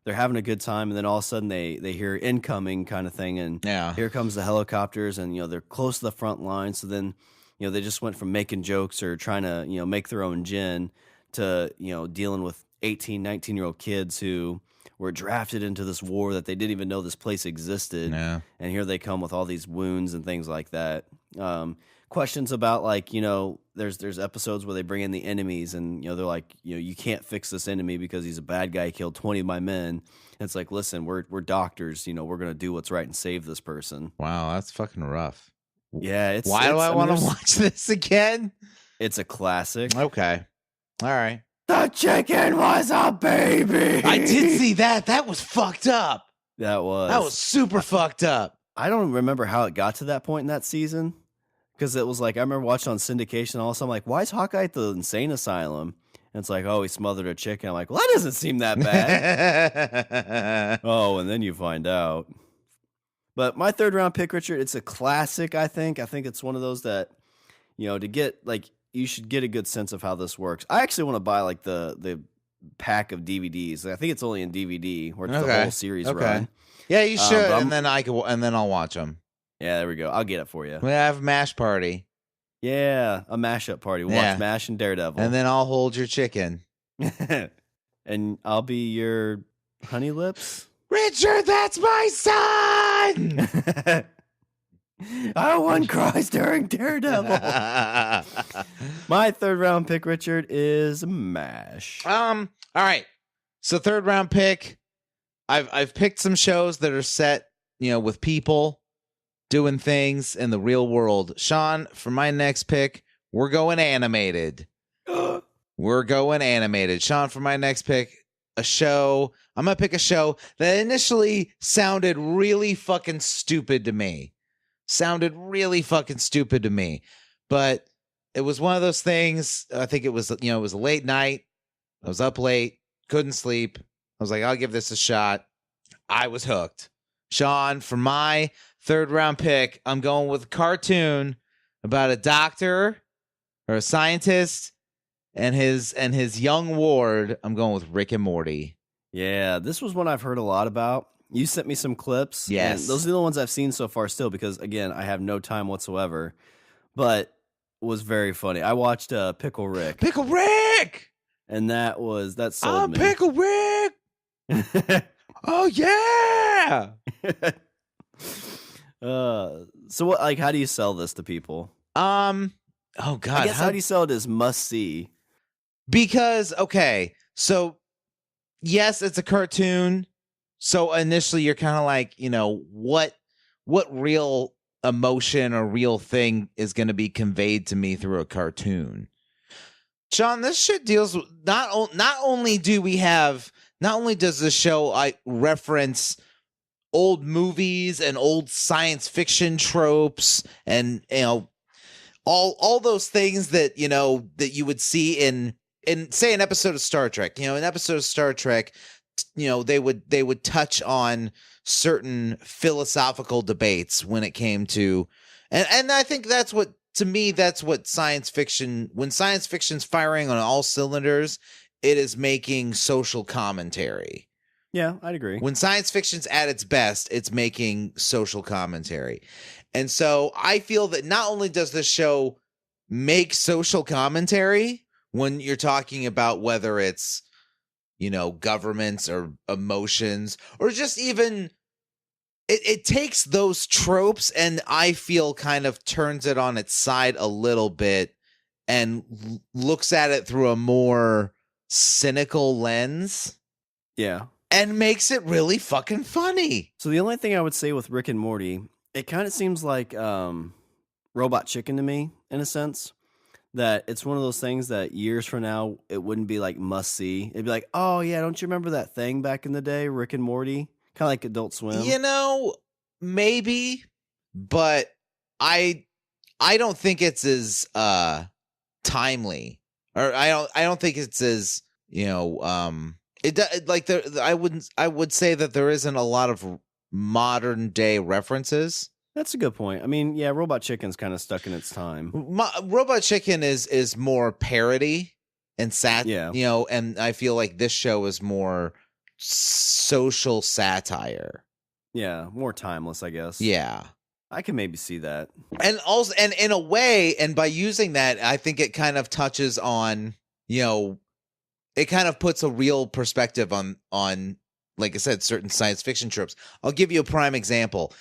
they're having a good time, and then all of a sudden they hear incoming kind of thing, and here comes the helicopters, and they're close to the front line, so then they just went from making jokes or trying to make their own gin to dealing with 18, 19-year-old kids who were drafted into this war that they didn't even know this place existed. Yeah. And here they come with all these wounds and things like that. Questions about there's episodes where they bring in the enemies and they're like, you can't fix this enemy because he's a bad guy. He killed 20 of my men. And it's like, listen, we're doctors. We're gonna do what's right and save this person. Wow, that's fucking rough. Yeah, why do I want to watch this again? It's a classic. Okay, all right. The chicken was a baby. I did see that. That was fucked up. That was super fucked up. I don't remember how it got to that point in that season, because it was like I remember watching on syndication. And all of a sudden, I'm like, why is Hawkeye at the insane asylum? And it's like, oh, he smothered a chicken. I'm like, well, that doesn't seem that bad. Oh, and then you find out. But my third round pick, Richard, it's a classic. I think it's one of those that to get you should get a good sense of how this works. I actually want to buy the pack of DVDs. I think it's only in DVD where it's the whole series run. Yeah, you should, and then I'll watch them. Yeah, there we go. I'll get it for you. We have Mash Party. Yeah, a mashup party. We'll watch MASH and Daredevil, and then I'll hold your chicken, and I'll be your honey lips. Richard, that's my son. One cries during Daredevil. My third round pick, Richard, is MASH. All right. So third round pick. I've picked some shows that are set, with people doing things in the real world. Shawn, for my next pick, we're going animated. Shawn, for my next pick, a show. I'm gonna pick a show that initially sounded really fucking stupid to me. But it was one of those things. I think it was, it was a late night. I was up late, couldn't sleep. I was like, I'll give this a shot. I was hooked. Shawn, for my third round pick, I'm going with a cartoon about a doctor or a scientist and his young ward. I'm going with Rick and Morty. Yeah, this was one I've heard a lot about. You sent me some clips. Yes. And those are the ones I've seen so far still because, again, I have no time whatsoever. But it was very funny. I watched Pickle Rick. Pickle Rick! And that sold me. Pickle Rick! Oh, yeah! So what? How do you sell this to people? Oh, God. I guess how do you sell it as must-see? Because, okay, so, yes, it's a cartoon. So initially you're kind of like, what real emotion or real thing is going to be conveyed to me through a cartoon? Shawn, this shit deals with not only does the show reference old movies and old science fiction tropes and all those things that that you would see in say an episode of Star Trek. An episode of Star Trek, they would touch on certain philosophical debates when it came to, and I think that's what science fiction, when science fiction's firing on all cylinders, it is making social commentary. Yeah, I'd agree. When science fiction's at its best, it's making social commentary. And so I feel that not only does this show make social commentary when you're talking about whether it's governments or emotions or just even it takes those tropes and I feel kind of turns it on its side a little bit and looks at it through a more cynical lens. Yeah. And makes it really fucking funny. So the only thing I would say with Rick and Morty, it kind of seems like Robot Chicken to me, in a sense. That it's one of those things that years from now, it wouldn't be like must see. It'd be like, oh yeah, don't you remember that thing back in the day, Rick and Morty? Kind of like Adult Swim. Maybe, but I don't think it's as timely or I don't think it's as, I would say that there isn't a lot of modern day references. That's a good point. I mean, yeah, Robot Chicken's kind of stuck in its time. Robot Chicken is more parody and and I feel like this show is more social satire. Yeah, more timeless, I guess. Yeah. I can maybe see that. And also, and in a way, and by using that, I think it kind of touches on, it kind of puts a real perspective on, like I said, certain science fiction tropes. I'll give you a prime example.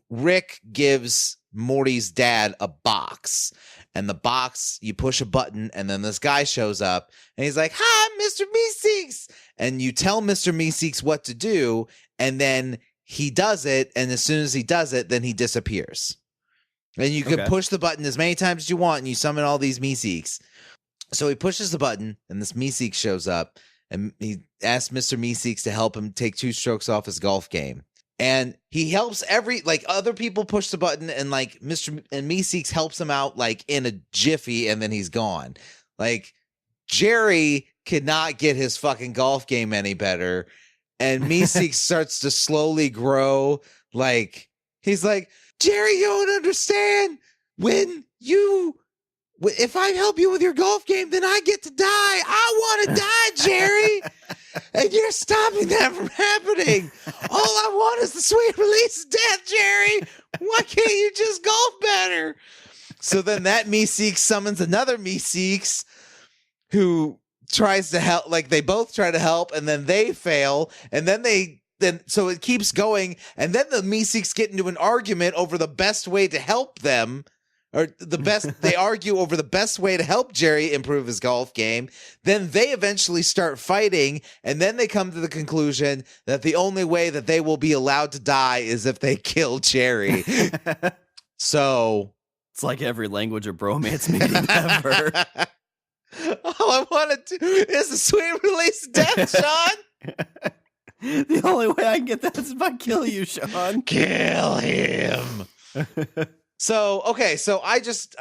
Rick gives Morty's dad a box, and the box, you push a button, and then this guy shows up, and he's like, "Hi, Mr. Meeseeks," and you tell Mr. Meeseeks what to do, and then he does it, and as soon as he does it, then he disappears. And you can push the button as many times as you want, and you summon all these Meeseeks. So he pushes the button, and this Meeseek shows up, and he asks Mr. Meeseeks to help him take 2 strokes off his golf game. And he helps other people push the button, and Meeseeks helps him out in a jiffy, and then he's gone. Jerry could not get his fucking golf game any better, and Meeseeks starts to slowly grow. He's like, "Jerry, you don't understand. If I help you with your golf game, then I get to die. I want to die, Jerry. And you're stopping that from happening. All I want is the sweet release of death, Jerry. Why can't you just golf better?" So then that Meeseeks summons another Meeseeks who tries to help. They both try to help, and then they fail. And then so it keeps going. And then the Meeseeks get into an argument over the best way to help them. They argue over the best way to help Jerry improve his golf game. Then they eventually start fighting, and then they come to the conclusion that the only way that they will be allowed to die is if they kill Jerry. So it's like every Language of Bromance meeting ever. All I want to do is a sweet release of death, Shawn. The only way I can get that is if I kill you, Shawn. Kill him. So I just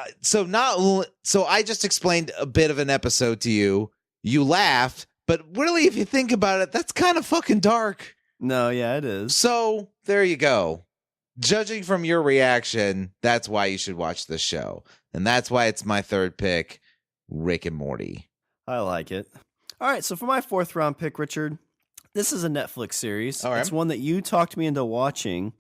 explained a bit of an episode to you. You laughed, but really, if you think about it, that's kind of fucking dark. No, yeah, it is. So there you go. Judging from your reaction, that's why you should watch this show, and that's why it's my third pick, Rick and Morty. I like it. All right, so for my 4th round pick, Richard, this is a Netflix series. All right. It's one that you talked me into watching.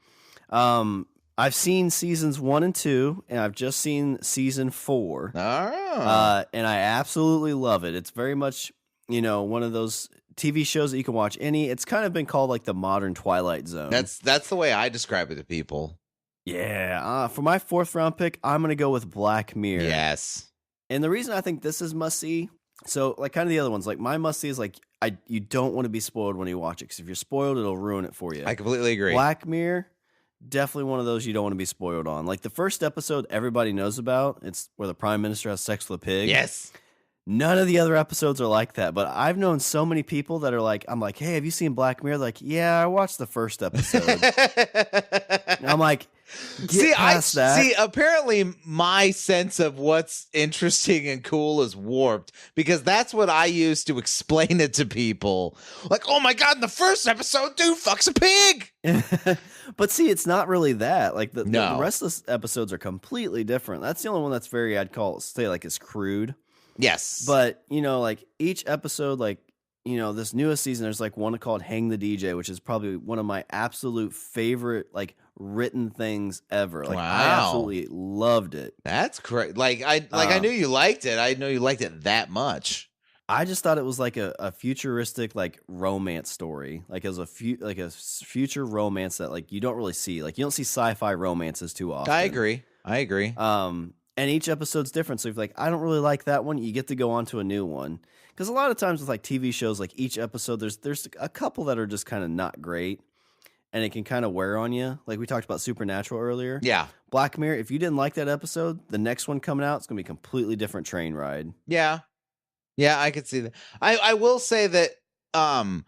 I've seen seasons 1 and 2, and I've just seen season 4. Oh. And I absolutely love it. It's very much, one of those TV shows that you can watch it's kind of been called the modern Twilight Zone. That's the way I describe it to people. Yeah. For my 4th round pick, I'm going to go with Black Mirror. Yes. And the reason I think this is must-see, so kind of the other ones, my must-see is you don't want to be spoiled when you watch it, because if you're spoiled, it'll ruin it for you. I completely agree. Black Mirror, definitely one of those you don't want to be spoiled on. The first episode everybody knows about, it's where the prime minister has sex with a pig. Yes. None of the other episodes are like that, but I've known so many people that are I'm like, "Hey, have you seen Black Mirror?" Yeah, I watched the first episode. And I'm like, get past that. See, apparently my sense of what's interesting and cool is warped, because that's what I use to explain it to people. Oh my God, in the first episode, dude fucks a pig. But see, it's not really that. The rest of the episodes are completely different. That's the only one that's very, I'd say is crude. Yes. But, each episode, this newest season, there's one called Hang the DJ, which is probably one of my absolute favorite, written things ever. Wow. I absolutely loved it. That's correct. I knew you liked it. I know you liked it that much. I just thought it was a futuristic romance story. It was a future romance that you don't really see. You don't see sci-fi romances too often. I agree. And each episode's different. So if I don't really like that one, you get to go on to a new one. Because a lot of times with TV shows, each episode, there's a couple that are just kind of not great, and it can kind of wear on you. We talked about Supernatural earlier. Yeah. Black Mirror, if you didn't like that episode, the next one coming out, it's going to be a completely different train ride. Yeah. Yeah, I could see that. I will say that and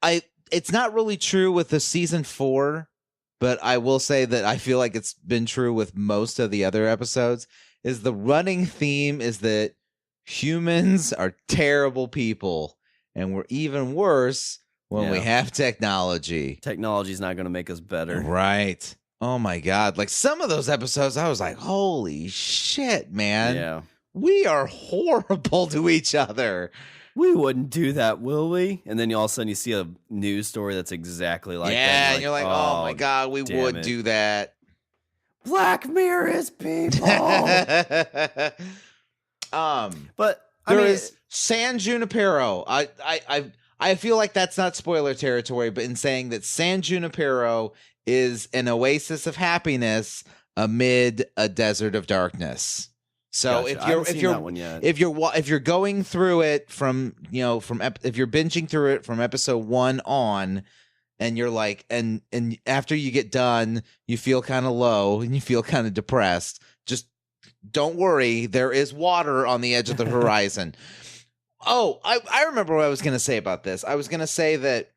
I it's not really true with the season 4, but I will say that I feel like it's been true with most of the other episodes, is the running theme is that Humans are terrible people, and we're even worse when we have technology. Technology's not going to make us better. Right. Oh, my God. Like, some of those episodes, I was like, holy shit, man. Yeah. We are horrible to each other. We wouldn't do that, will we? And then all of a sudden you see a news story that's exactly like that. Yeah, and you're like, oh my God, we would do that. Black Mirror is people. But there is San Junipero. I feel like that's not spoiler territory, but in saying that San Junipero is an oasis of happiness amid a desert of darkness. So gotcha. if you're going through it from if you're binging through it from episode 1 on, and you're like and after you get done you feel kind of low and you feel kind of depressed, just don't worry, there is water on the edge of the horizon. Oh, I remember what I was going to say about this. I was going to say that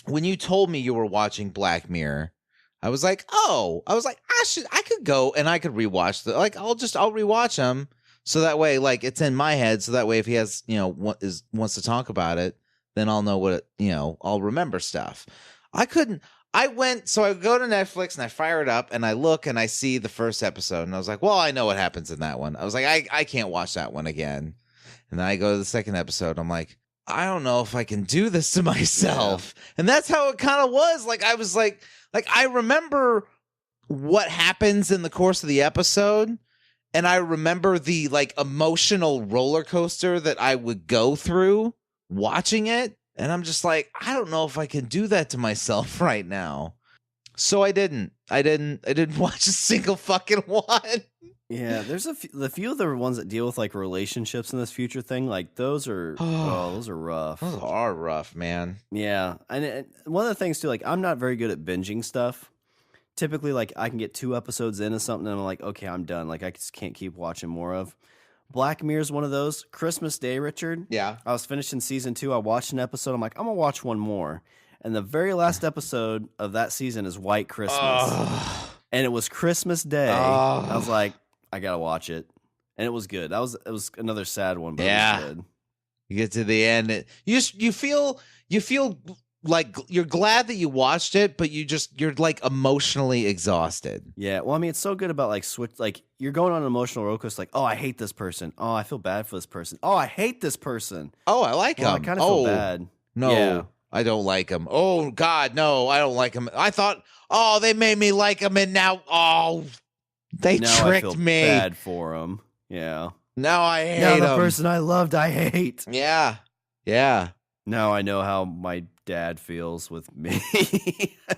when you told me you were watching Black Mirror, I was like, I could go and I could rewatch I'll rewatch them so that way, like, it's in my head. So that way, if he has, wants to talk about it, then I'll know I'll remember stuff. I go to Netflix and I fire it up and I look and I see the first episode and I was like, well, I know what happens in that one. I was like, I can't watch that one again. And then I go to the second episode. I'm like, I don't know if I can do this to myself. Yeah. And that's how it kind of was. Like, I was like, I remember what happens in the course of the episode, and I remember the emotional roller coaster that I would go through watching it, and I'm just like, I don't know if I can do that to myself right now. So I didn't watch a single fucking one. Yeah, there's the few of the ones that deal with relationships in this future thing. Like those are those are rough. Those are rough, man. Yeah, and one of the things too, I'm not very good at binging stuff. Typically, I can get 2 episodes into something and I'm like, okay, I'm done. I just can't keep watching more of. Black Mirror's one of those. Christmas Day, Richard. Yeah. I was finishing season 2. I watched an episode. I'm like, I'm gonna watch one more. And the very last episode of that season is White Christmas, and it was Christmas Day. I was like, I gotta watch it, and it was good. It was another sad one, but it was good. You get to the end, you feel like you're glad that you watched it, but you're emotionally exhausted. Yeah, well, I mean, it's so good about you're going on an emotional roller coaster. Oh, I hate this person. Oh, I feel bad for this person. Oh, I hate this person. Oh, I like him. I kind of feel bad. No, yeah. I don't like him. Oh God, no, I don't like him. I thought, they made me like him, and now, they tricked me. Bad for him. Yeah. Now I hate him. Now the person I loved, I hate. Yeah. Yeah. Now I know how my dad feels with me.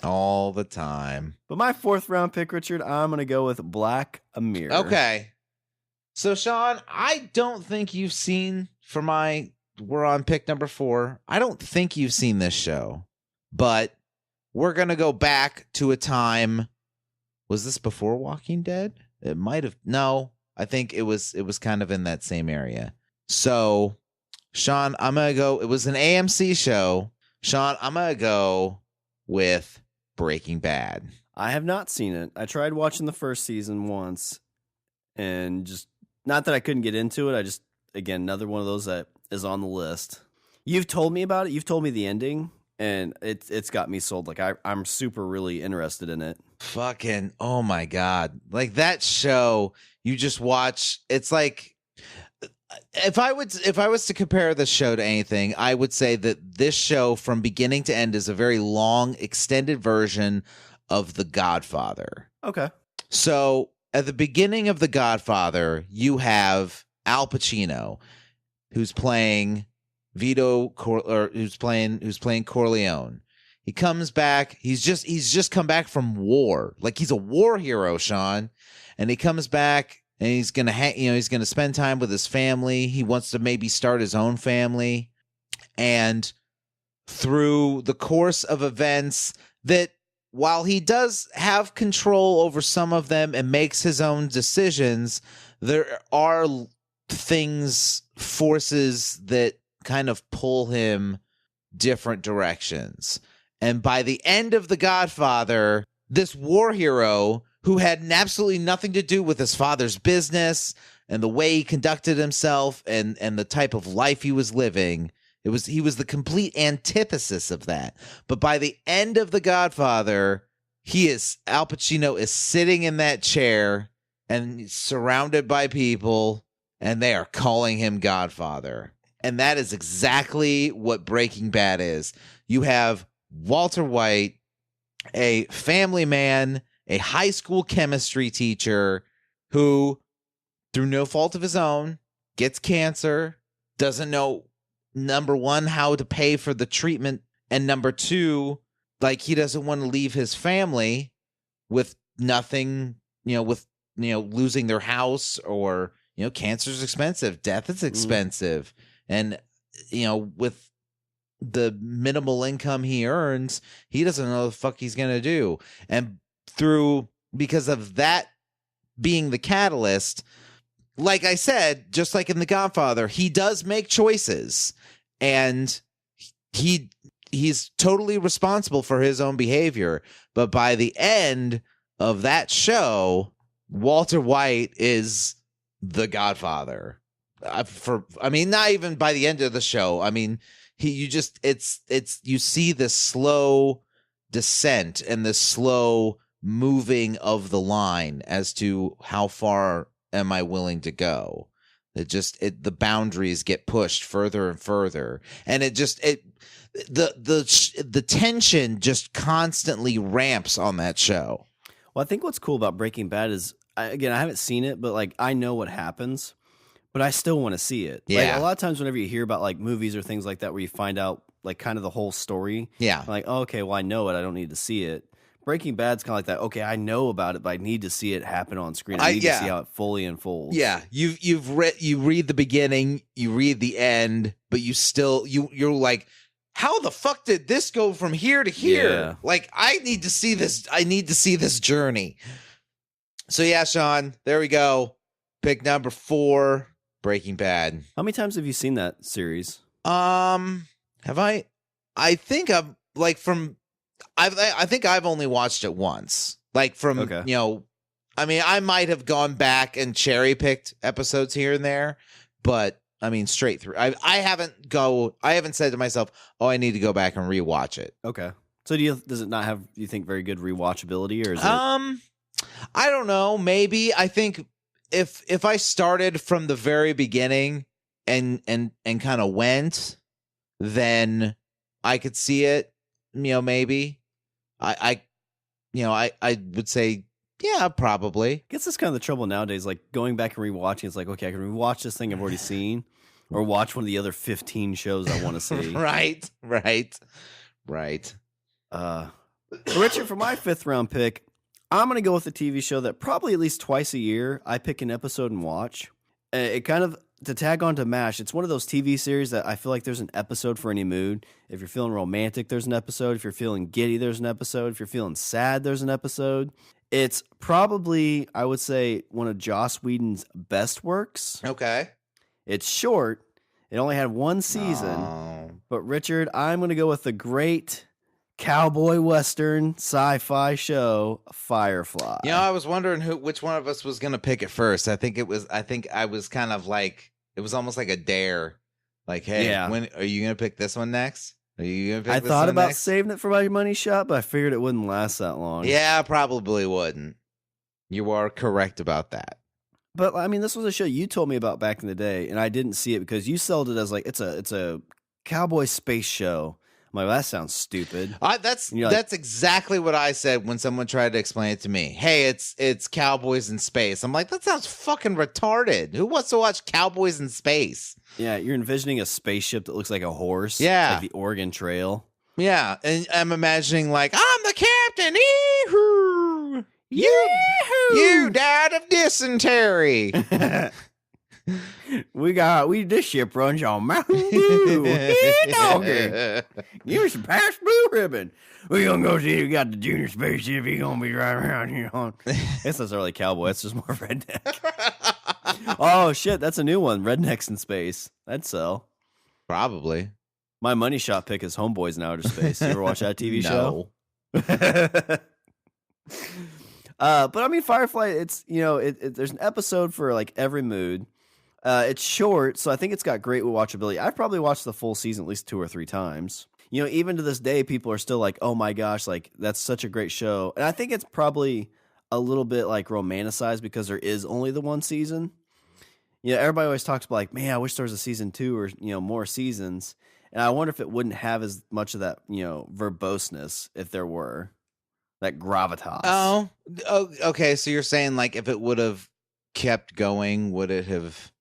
All the time. But my 4th round pick, Richard, I'm going to go with Black Mirror. Okay. So, Shawn, I don't think you've seen, we're on pick number 4. I don't think you've seen this show, but we're going to go back to a time. Was this before Walking Dead? It might have. No, I think it was kind of in that same area. So, Shawn, I'm going to go. It was an AMC show. Shawn, I'm going to go with Breaking Bad. I have not seen it. I tried watching the first season once, and just, not that I couldn't get into it. Again, another one of those that is on the list. You've told me about it. You've told me the ending, and it's got me sold. I'm super really interested in it. Fucking, oh my God. That show you just watch, it's like, if I was to compare this show to anything, I would say that this show from beginning to end is a very long, extended version of The Godfather. Okay. So at the beginning of The Godfather, you have Al Pacino, who's playing who's playing Corleone. He comes back. He's just come back from war. He's a war hero, Shawn. And he comes back and he's gonna he's gonna spend time with his family. He wants to maybe start his own family. And through the course of events, that while he does have control over some of them and makes his own decisions, there are forces that kind of pull him different directions. And by the end of The Godfather, this war hero who had absolutely nothing to do with his father's business and the way he conducted himself and the type of life he was living. He was the complete antithesis of that. But by the end of The Godfather, Al Pacino is sitting in that chair and surrounded by people, and they are calling him Godfather. And that is exactly what Breaking Bad is. You have Walter White, a family man, a high school chemistry teacher who, through no fault of his own, gets cancer, doesn't know, number one, how to pay for the treatment, and number two, like, he doesn't want to leave his family with nothing, losing their house, or, cancer's expensive, death is expensive. And, with the minimal income he earns, he doesn't know the fuck he's going to do. And because of that being the catalyst, like I said, just like in The Godfather, he does make choices, and he's totally responsible for his own behavior. But by the end of that show, Walter White is the Godfather. Not even by the end of the show. I mean, you see this slow descent and this slow moving of the line as to how far am I willing to go. The boundaries get pushed further and further, and the tension just constantly ramps on that show. Well, I think what's cool about Breaking Bad is, I haven't seen it, but like, I know what happens, but I still want to see it. Yeah. Like, a lot of times whenever you hear about like movies or things like that where you find out like kind of the whole story, yeah, I'm like, oh, okay, well, I know it, I don't need to see it. Breaking Bad's kind of like that. Okay, I know about it, but I need to see it happen on screen. I need to see how it fully unfolds. Yeah, you read the beginning, you read the end, but you still you're like, how the fuck did this go from here to here? Yeah. Like, I need to see this. I need to see this journey. So yeah, Shawn, there we go. Pick number 4, Breaking Bad. How many times have you seen that series? Have I? I think I'm like from. I think I've only watched it once. Like from, I might have gone back and cherry picked episodes here and there, but I mean, straight through. I haven't said to myself, oh, I need to go back and rewatch it. Okay. So does it not have, you think, very good rewatchability, or is it? I don't know. Maybe. I think if I started from the very beginning and kind of went, then I could see it. Maybe. I would say, yeah, probably. I guess that's kind of the trouble nowadays. Like, going back and rewatching, it's like, okay, I can rewatch this thing I've already seen, or watch one of the other 15 shows I want to see. Right. Richard, for my 5th round pick, I'm going to go with a TV show that probably at least twice a year I pick an episode and watch. It kind of, to tag on to MASH, it's one of those TV series that I feel like there's an episode for any mood. If you're feeling romantic, there's an episode. If you're feeling giddy, there's an episode. If you're feeling sad, there's an episode. It's probably, I would say, one of Joss Whedon's best works. Okay. It's short. It only had one season. Oh. But Richard, I'm going to go with the great cowboy western sci-fi show Firefly. I was wondering which one of us was going to pick it first. I think I was kind of like, it was almost like a dare. Like, hey, when are you going to pick this one next? Are you going to pick I this thought one about next? saving it for my money shot, but I figured it wouldn't last that long. Yeah, probably wouldn't. You are correct about that. But I mean, this was a show you told me about back in the day, and I didn't see it because you sold it as like it's a cowboy space show. I'm like, that sounds stupid. That's exactly what I said when someone tried to explain it to me. Hey, it's cowboys in space. I'm like, that sounds fucking retarded. Who wants to watch cowboys in space? Yeah, you're envisioning a spaceship that looks like a horse. Yeah, like the Oregon Trail. Yeah, and I'm imagining like, I'm the captain. Ee-hoo! You died of dysentery. This ship runs on Mountain Dew. Doggy. Give me some past blue ribbon. We're gonna go see if you got the junior spaceship. He's gonna be right around here on. It's not really cowboy, it's just more redneck. Oh shit, that's a new one. Rednecks in space. That'd sell. Probably. My money shot pick is Homeboys in Outer Space. You ever watch that TV show? But I mean, Firefly, it's, there's an episode for like every mood. It's short, so I think it's got great watchability. I've probably watched the full season at least 2 or 3 times. Even to this day, people are still like, oh my gosh, like that's such a great show. And I think it's probably a little bit like romanticized because there is only the one season. Everybody always talks about like, man, I wish there was a season 2 or, more seasons. And I wonder if it wouldn't have as much of that, verboseness if there were. That gravitas. Oh, okay. So you're saying like if it would have kept going, would it have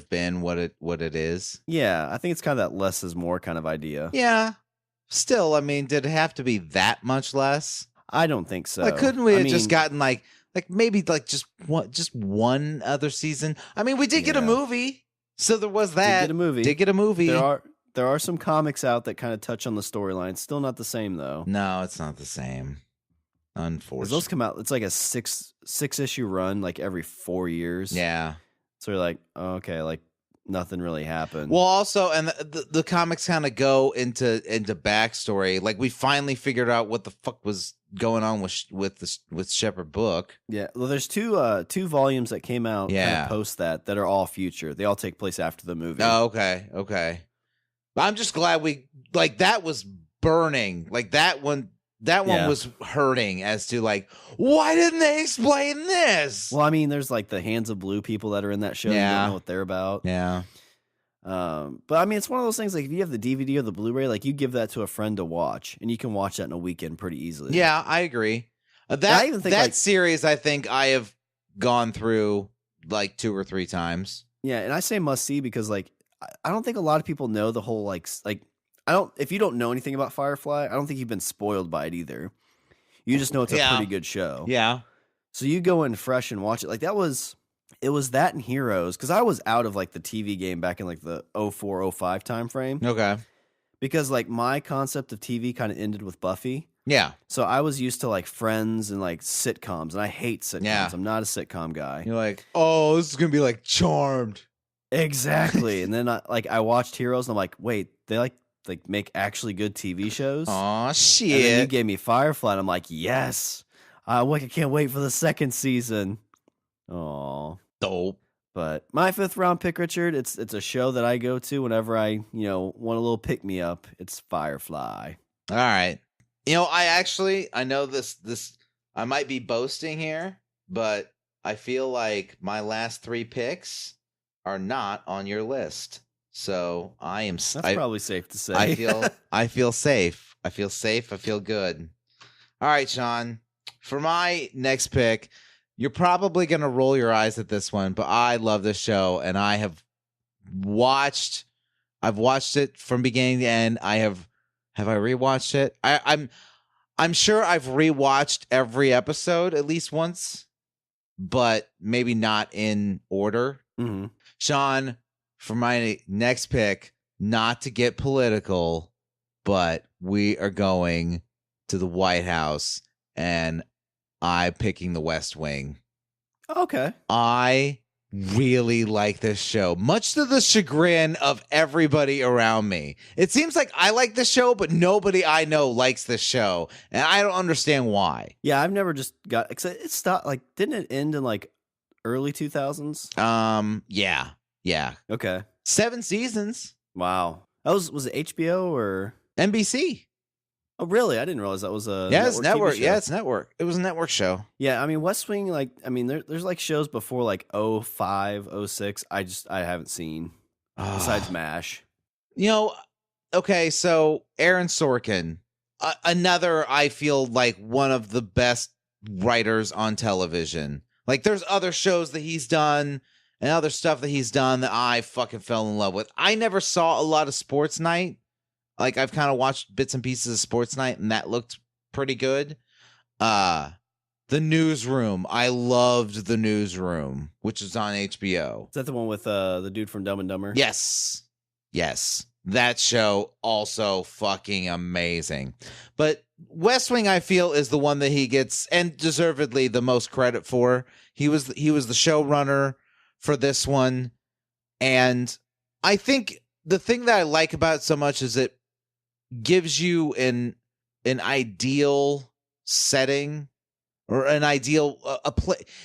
been what it is? Yeah, I think it's kind of that less is more kind of idea. Yeah. Still, I mean, did it have to be that much less? I don't think so. Like, couldn't we have just gotten like maybe like just one other season? I mean, we did get a movie, so there was that. Did get a movie. There are some comics out that kind of touch on the storyline. Still not the same though. No, it's not the same. Unfortunately, those come out. It's like a six issue run, like every 4 years. Yeah. So you're like, oh, okay, like nothing really happened. Well, also, and the comics kind of go into backstory. Like we finally figured out what the fuck was going on with Shepherd Book. Yeah. Well, there's two volumes that came out. Kind of post that are all future. They all take place after the movie. Oh, okay. I'm just glad we like that was burning. Like that one. That one was hurting as to like, why didn't they explain this? Well, I mean, there's like the Hands of Blue people that are in that show. You don't know what they're about. Yeah. But I mean, it's one of those things like if you have the DVD or the Blu-ray, like you give that to a friend to watch and you can watch that in a weekend pretty easily. Yeah, I agree. That series, I think I have gone through like 2 or 3 times. Yeah. And I say must see because like, I don't think a lot of people know the whole like if you don't know anything about Firefly, I don't think you've been spoiled by it either. You just know it's a pretty good show. Yeah. So you go in fresh and watch it. Like it was that and Heroes. Cause I was out of like the TV game back in like the 04, 05 time frame. Okay. Because like my concept of TV kind of ended with Buffy. Yeah. So I was used to like Friends and like sitcoms and I hate sitcoms. Yeah. I'm not a sitcom guy. You're like, oh, this is going to be like Charmed. Exactly. And then I watched Heroes and I'm like, wait, they like make actually good TV shows. Aw, shit. And then you gave me Firefly, and I'm like, yes. I can't wait for the second season. Aw. Dope. But my 5th round pick, Richard, it's a show that I go to whenever I, want a little pick-me-up. It's Firefly. All right. I know this, I might be boasting here, but I feel like my last 3 picks are not on your list. So that's probably safe to say. I feel safe. I feel good. All right, Shawn. For my next pick, you're probably gonna roll your eyes at this one, but I love this show, and I've watched it from beginning to end. Have I rewatched it? I'm sure I've rewatched every episode at least once, but maybe not in order. Mm-hmm. Shawn, for my next pick, not to get political, but we are going to the White House, and I'm picking the West Wing. Okay. I really like this show, much to the chagrin of everybody around me. It seems like I like this show, but nobody I know likes this show, and I don't understand why. Yeah, I've never just got... It stopped, like, didn't it end in, like, early 2000s? Yeah. Okay. 7 seasons. Wow. That was it HBO or NBC? Oh, really? I didn't realize that was a it's network. Yeah, it's network. It was a network show. Yeah, I mean West Wing. Like, I mean, there's like shows before like 05, 06. I haven't seen besides MASH. Okay, so Aaron Sorkin, another I feel like one of the best writers on television. Like, there's other shows that he's done and other stuff that he's done that I fucking fell in love with. I never saw a lot of Sports Night. Like, I've kind of watched bits and pieces of Sports Night, and that looked pretty good. The Newsroom. I loved The Newsroom, which is on HBO. Is that the one with the dude from Dumb and Dumber? Yes. That show also fucking amazing. But West Wing, I feel, is the one that he gets, and deservedly, the most credit for. He was the showrunner for this one, and I think the thing that I like about it so much is it gives you an ideal setting or an ideal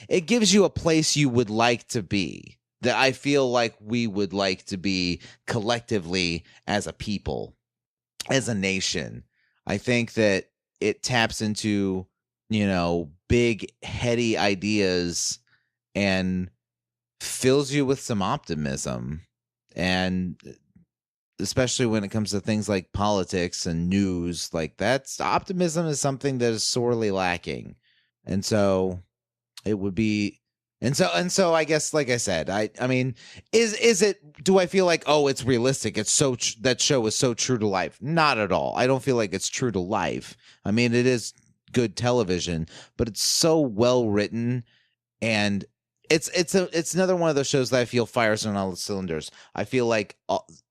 it gives you a place you would like to be, that I feel like we would like to be collectively as a people, as a nation. I think that it taps into, big heady ideas and fills you with some optimism, and especially when it comes to things like politics and news, like that's optimism is something that is sorely lacking. And so it would be, and so I guess, like I said, I mean, is it, do I feel like, oh, it's realistic, it's that show is so true to life? Not at all. I don't feel like it's true to life. I mean, it is good television, but it's so well written, and it's another one of those shows that I feel fires on all the cylinders. I feel like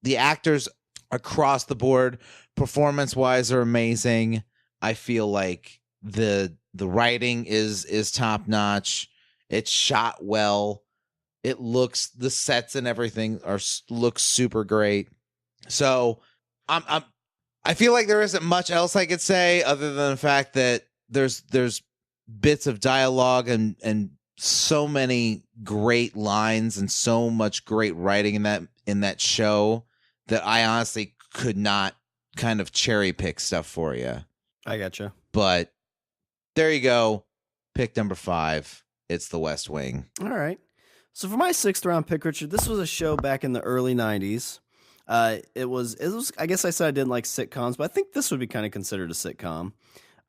the actors across the board, performance wise, are amazing. I feel like the writing is top notch. It's shot well. It looks, the sets and everything look super great. So I feel like there isn't much else I could say other than the fact that there's bits of dialogue and so many great lines and so much great writing in that show that I honestly could not kind of cherry pick stuff for you. I gotcha. But there you go. Pick number 5. It's The West Wing. All right. So for my 6th round pick, Richard, this was a show back in the early 90s. It was, I guess I said I didn't like sitcoms, but I think this would be kind of considered a sitcom.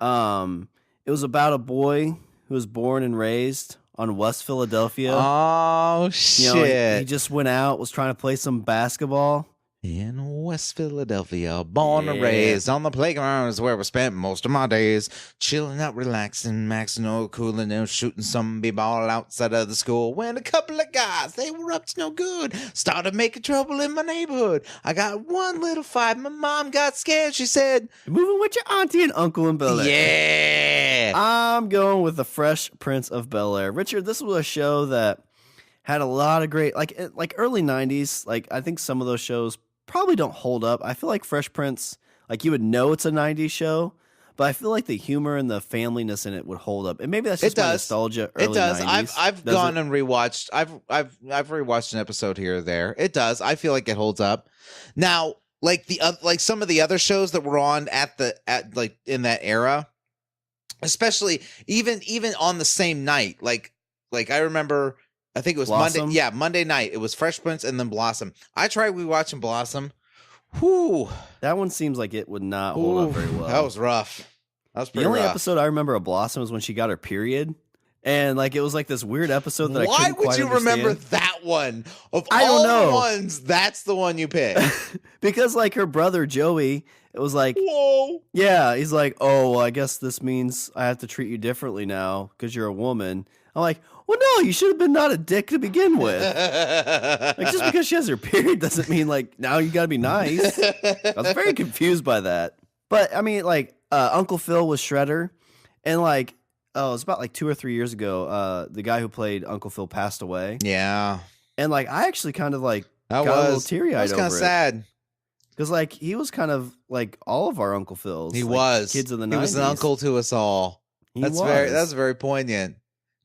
It was about a boy who was born and raised on West Philadelphia. Oh, shit. He just went out, was trying to play some basketball. In West Philadelphia, born and raised on the playground is where we spent most of my days. Chilling out, relaxing, maxing, cooling, and shooting some b-ball outside of the school. When a couple of guys, they were up to no good, started making trouble in my neighborhood. I got one little fight. My mom got scared. She said, "Moving with your auntie and uncle in Bel Air." Yeah. I'm going with The Fresh Prince of Bel Air. Richard, this was a show that had a lot of great, like early 90s. Like, I think some of those shows probably don't hold up. I feel like Fresh Prince, like, you would know it's a 90s show, but I feel like the humor and the familyness in it would hold up. And maybe that's just my nostalgia. Early it does. 90s. I've gone and rewatched. I've rewatched an episode here or there. It does. I feel like it holds up. Now, like some of the other shows that were on at in that era, especially even on the same night. Like I remember, I think it was Blossom? Monday. Yeah, Monday night. It was Fresh Prince and then Blossom. I tried rewatching Blossom. Whew. That one seems like it would not hold up very well. That was rough. That was pretty rough. The only rough. episode I remember of Blossom was when she got her period. And like it was like this weird episode that I couldn't quite understand. Why would you remember that one? I don't know. The ones, that's the one you picked. Because like her brother Joey, it was like, whoa. Yeah, he's like, oh, well, I guess this means I have to treat you differently now because you're a woman. I'm like, well, no, you should have been not a dick to begin with. Like, just because she has her period doesn't mean like now you got to be nice. I was very confused by that. But I mean, like Uncle Phil was Shredder, and like. Oh, it was about like 2 or 3 years ago. The guy who played Uncle Phil passed away. Yeah. And like I actually kind of like got a little teary-eyed over it. That was kind of sad. Because like he was kind of like all of our Uncle Phils. He like, was. Kids of the 90s. He was an uncle to us all. That's very poignant.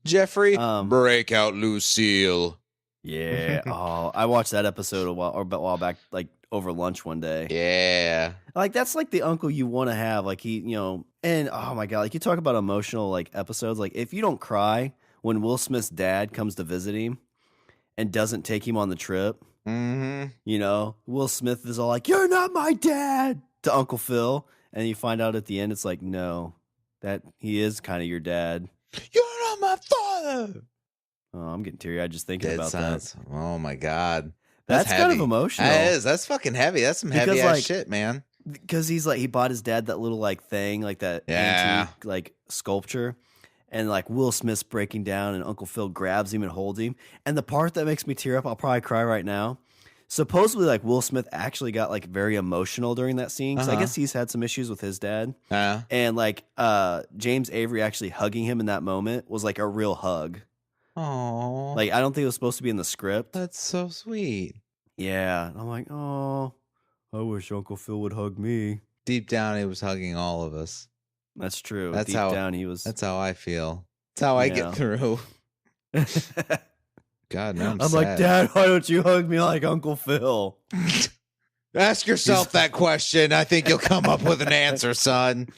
Jeffrey, break out Lucille. Yeah. Oh, I watched that episode a while back, like over lunch one day. Yeah. Like that's like the uncle you want to have. Like he, and oh my God, like you talk about emotional like episodes. Like if you don't cry when Will Smith's dad comes to visit him and doesn't take him on the trip, Will Smith is all like, "You're not my dad" to Uncle Phil. And you find out at the end, it's like, no, that he is kind of your dad. You're not my father. Oh, I'm getting teary-eyed just thinking about that. Oh my God. That's kind of emotional. That is. That's fucking heavy. That's some heavy ass shit, man. Because he's like, he bought his dad that little like thing, like that antique like sculpture, and like Will Smith's breaking down, and Uncle Phil grabs him and holds him. And the part that makes me tear up, I'll probably cry right now. Supposedly, like Will Smith actually got like very emotional during that scene because I guess he's had some issues with his dad. And like James Avery actually hugging him in that moment was like a real hug. Oh, like I don't think it was supposed to be in the script. That's so sweet. Yeah, I'm like, oh, I wish Uncle Phil would hug me. Deep down, he was hugging all of us. That's true. That's Deep down, he was. That's how I feel. That's how I get through. God, now I'm sad. like, Dad, why don't you hug me like Uncle Phil? Ask yourself that question. I think you'll come up with an answer, son.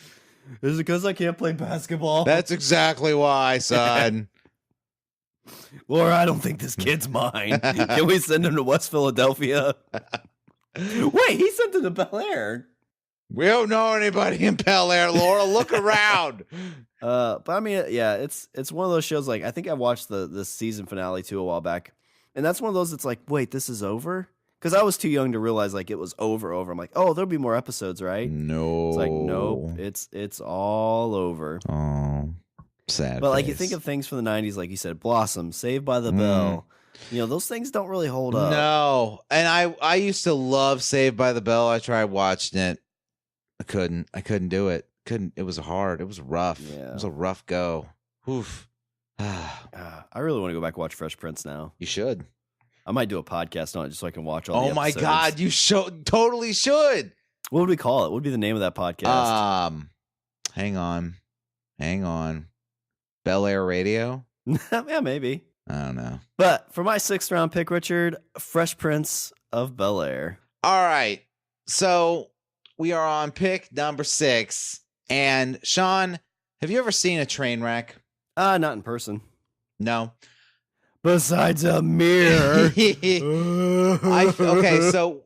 Is it because I can't play basketball? That's exactly why, son. Laura, I don't think this kid's mine. Can we send him to West Philadelphia? Wait, he sent him to Bel Air. We don't know anybody in Bel Air, Laura. Look around. But I mean, yeah, it's one of those shows. Like, I think I watched the season finale too a while back, and that's one of those that's like, wait, this is over? Because I was too young to realize like it was over. I'm like, oh, there'll be more episodes, right? No, it's like nope, it's all over. Oh, sad. But like you think of things from the '90s, like you said, Blossom, Saved by the Bell. You know, those things don't really hold up. No, and I used to love Saved by the Bell. I tried watching it. I couldn't do it. It was hard. It was rough. Yeah. It was a rough go. Oof. I really want to go back and watch Fresh Prince now. You should. I might do a podcast on it just so I can watch all the episodes. Oh my God, you totally should. What would we call it? What would be the name of that podcast? Hang on. Bel Air Radio? Yeah, maybe. I don't know. But for my 6th round pick, Richard, Fresh Prince of Bel Air. All right. So we are on pick number 6. And Shawn, have you ever seen a train wreck? Not in person. No. Besides a mirror. Okay, so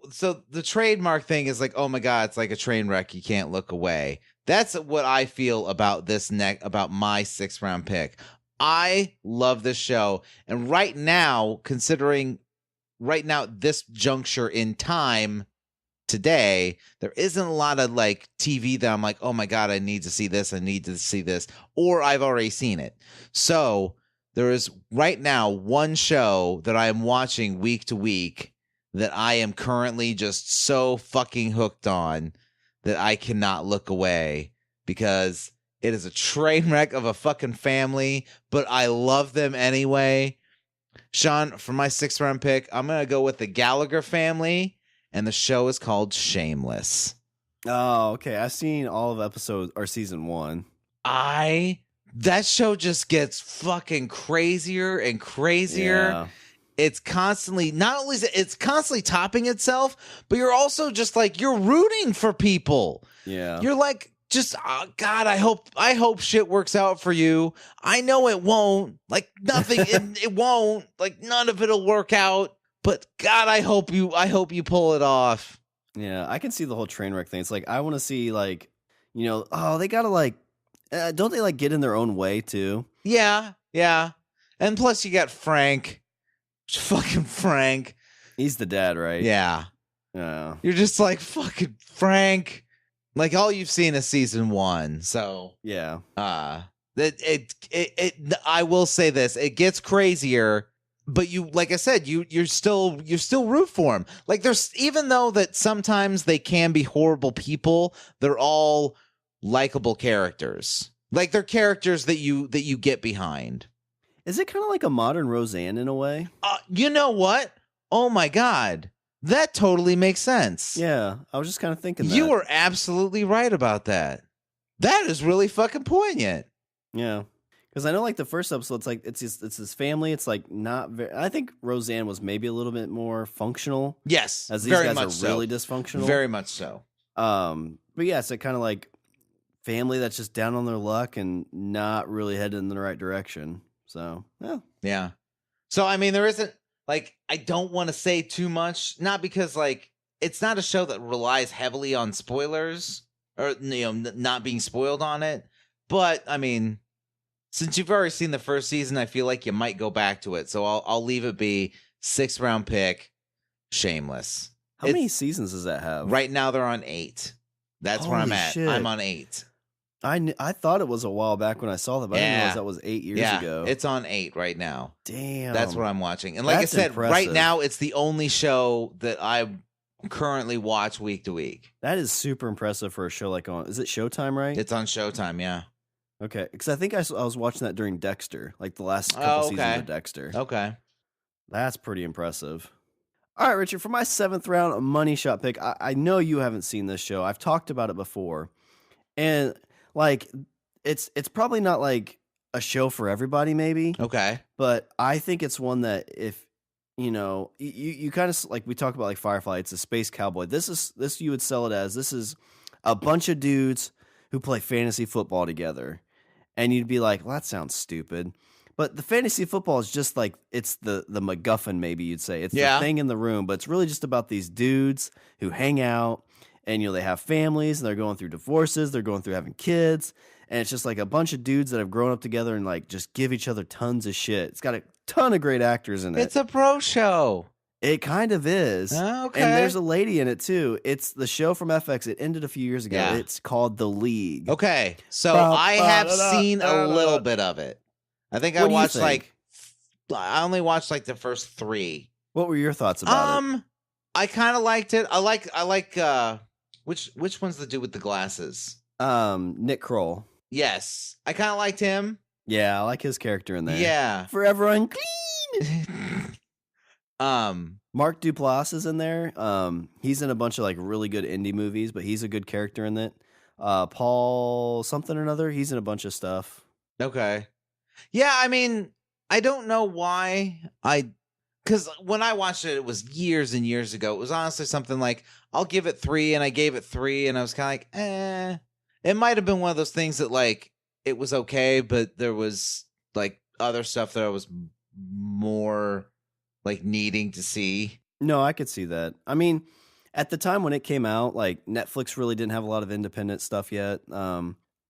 the trademark thing is like, oh my God, it's like a train wreck. You can't look away. That's what I feel about about my 6th round pick. I love this show. And right now, considering this juncture in time today, there isn't a lot of like TV that I'm like, oh my God, I need to see this. I need to see this. Or I've already seen it. So there is right now one show that I am watching week to week that I am currently just so fucking hooked on that I cannot look away because it is a train wreck of a fucking family, but I love them anyway. Shawn, for my 6th round pick, I'm going to go with the Gallagher family, and the show is called Shameless. Oh, okay. I've seen all of episode or season 1. That show just gets fucking crazier and crazier. Yeah. It's constantly, not only is it's constantly topping itself, but you're also just like, you're rooting for people. Yeah. You're like, just, oh God, I hope shit works out for you. I know it won't. Like nothing, it won't. Like none of it'll work out. But God, I hope you pull it off. Yeah, I can see the whole train wreck thing. It's like, I want to see like, you know, oh, they got to like, don't they like get in their own way too? Yeah. And plus you got Frank. Fucking Frank. He's the dad, right? Yeah. Yeah. You're just like, fucking Frank. Like all you've seen is season 1. So yeah. I will say this. It gets crazier, but you, like I said, you're still root for him. Like there's, even though that sometimes they can be horrible people, they're all likable characters. Like they're characters that you get behind. Is it kind of like a modern Roseanne in a way? You know what? Oh my God. That totally makes sense. Yeah, I was just kind of thinking that. You were absolutely right about that. That is really fucking poignant. Yeah. Because I know like the first episode, it's like it's his family. It's like not very, I think Roseanne was maybe a little bit more functional. Yes. As these guys are really dysfunctional. Very much so. But yeah, it's like kind of like family that's just down on their luck and not really headed in the right direction. So, yeah. Yeah. So, I mean, there isn't, like, I don't want to say too much, not because, like, it's not a show that relies heavily on spoilers or, you know, not being spoiled on it. But, I mean, since you've already seen the first season, I feel like you might go back to it. So I'll leave it be 6th round pick, Shameless. How many seasons does that have? Right now they're on 8. That's where I'm at. Shit. I'm on 8. I thought it was a while back when I saw that, but I didn't realize that was 8 years ago. It's on 8 right now. Damn. That's what I'm watching. And like I said, impressive. Right now it's the only show that I currently watch week to week. That is super impressive for a show like is it Showtime, right? It's on Showtime, yeah. Okay, because I think I was watching that during Dexter, like the last couple seasons of Dexter. Okay. That's pretty impressive. All right, Richard, for my 7th round money shot pick, I know you haven't seen this show. I've talked about it before. And like it's probably not like a show for everybody, maybe. Okay. But I think it's one that if you kind of like we talk about like Firefly, it's a space cowboy. This you would sell it as this is a bunch of dudes who play fantasy football together, and you'd be like, well, that sounds stupid. But the fantasy football is just like it's the MacGuffin, maybe you'd say. It's the thing in the room, but it's really just about these dudes who hang out, and they have families, and they're going through divorces, they're going through having kids, and it's just like a bunch of dudes that have grown up together and like just give each other tons of shit. It's got a ton of great actors in it. It's a pro show. It kind of is. Okay. And there's a lady in it too. It's the show from FX. It ended a few years ago. Yeah. It's called The League. Okay. So I have seen a little bit of it. I think I watched I only watched like the first 3. What were your thoughts about it? I kind of liked it. I like which one's the dude with the glasses? Nick Kroll. Yes. I kind of liked him. Yeah, I like his character in there. Yeah. Forever unclean. Mark Duplass is in there. He's in a bunch of like really good indie movies, but he's a good character in it. Paul something or another, he's in a bunch of stuff. Okay. Yeah, I mean, I don't know why because when I watched it, it was years and years ago. It was honestly something like, I'll give it 3, and I gave it 3, and I was kind of like, eh. It might have been one of those things that like, it was okay, but there was like other stuff that I was more like needing to see. No, I could see that. I mean, at the time when it came out, like Netflix really didn't have a lot of independent stuff yet.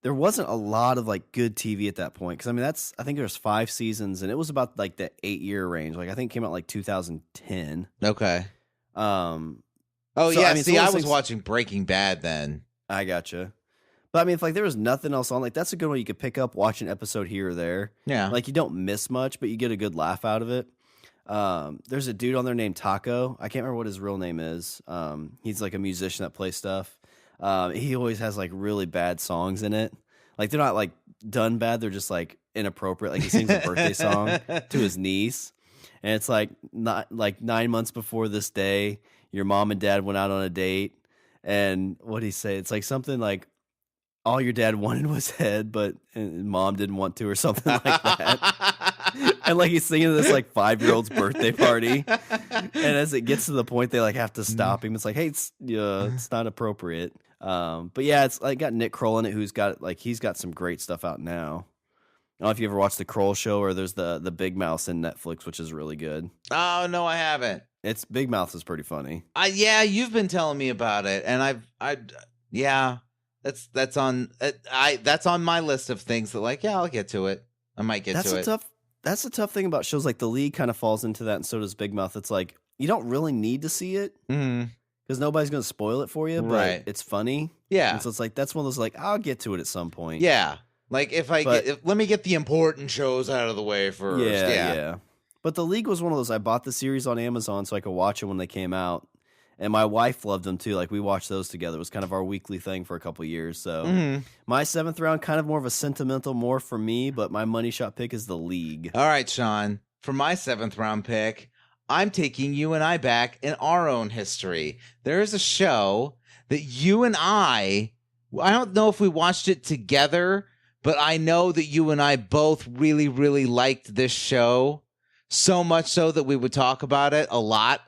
There wasn't a lot of like good TV at that point. Cause I mean, I think there's 5 seasons, and it was about like the 8-year range. Like I think it came out like 2010. Okay. I was watching Breaking Bad then. I gotcha. But I mean, if like there was nothing else on, like that's a good one you could pick up, watch an episode here or there. Yeah. Like you don't miss much, but you get a good laugh out of it. There's a dude on there named Taco. I can't remember what his real name is. He's like a musician that plays stuff. He always has like really bad songs in it. Like they're not like done bad. They're just like inappropriate. Like he sings a birthday song to his niece. And it's like not like 9 months before this day, your mom and dad went out on a date. And what'd he say? It's like something like, all your dad wanted was head, but mom didn't want to, or something like that. And like he's singing this like 5-year-old's birthday party, and as it gets to the point, they like have to stop him. It's like, hey, it's not appropriate. But yeah, it's like got Nick Kroll in it, who's got like he's got some great stuff out now. I don't know if you ever watched the Kroll Show, or there's the Big Mouth in Netflix, which is really good. Oh no, I haven't. It's Big Mouth is pretty funny. Yeah, you've been telling me about it, and yeah. That's on my list of things that like, yeah, I'll get to it. I might get to it. That's the tough thing about shows like The League. Kind of falls into that, and so does Big Mouth. It's like you don't really need to see it because nobody's going to spoil it for you, but it's funny. Yeah, and so it's like that's one of those like I'll get to it at some point. Yeah, like let me get the important shows out of the way first. Yeah. But The League was one of those. I bought the series on Amazon so I could watch them when they came out. And my wife loved them too. Like we watched those together. It was kind of our weekly thing for a couple of years. So my 7th round, kind of more of a sentimental more for me, but my money shot pick is The League. All right, Shawn. For my 7th round pick, I'm taking you and I back in our own history. There is a show that you and I don't know if we watched it together, but I know that you and I both really, really liked this show. So much so that we would talk about it a lot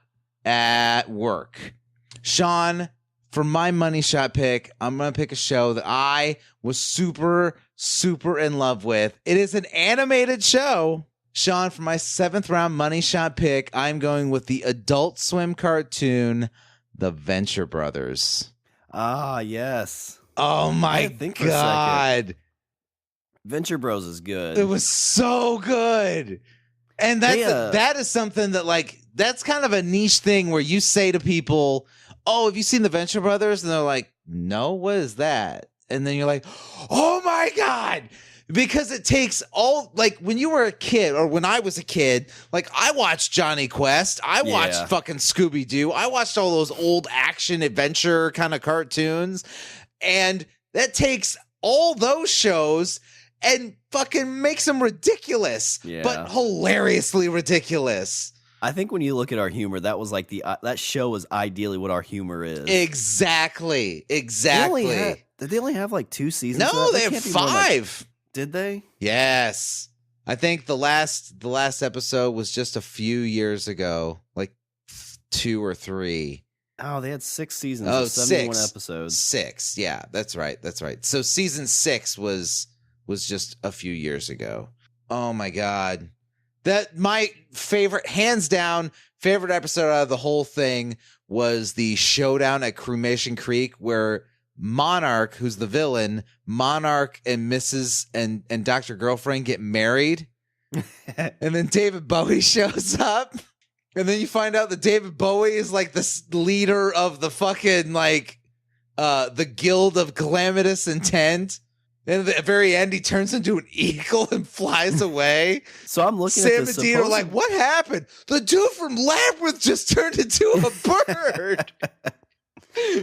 at work. Shawn, for my money shot pick, I'm going to pick a show that I was super, super in love with. It is an animated show. Shawn, for my 7th round money shot pick, I'm going with the Adult Swim cartoon, The Venture Brothers. Ah, yes. Oh my God. Venture Bros is good. It was so good. And that is something that like, that's kind of a niche thing where you say to people, oh, have you seen the Venture Brothers? And they're like, no, what is that? And then you're like, oh my God. Because it takes all, like when you were a kid or when I was a kid, like I watched Johnny Quest. I watched fucking Scooby-Doo. I watched all those old action adventure kind of cartoons. And that takes all those shows and fucking makes them ridiculous, but hilariously ridiculous. I think when you look at our humor, that was like that show was ideally what our humor is. Exactly. Did they only have like 2 seasons? No, they That have can't be more than, 5. did they? Yes. I think the last episode was just a few years ago, like 2 or 3. Oh, they had 6 seasons. Oh, of 71 6 episodes. 6. Yeah, that's right. So season 6 was just a few years ago. Oh my God. That my favorite, hands down, favorite episode out of the whole thing was the showdown at Cremation Creek where Monarch, who's the villain, Monarch and Mrs. and Dr. Girlfriend get married. And then David Bowie shows up. And then you find out that David Bowie is like the leader of the fucking like the Guild of Calamitous Intent. And at the very end, he turns into an eagle and flies away. So I'm looking Sam at this. and Dean are like, what happened? The dude from Labyrinth just turned into a bird.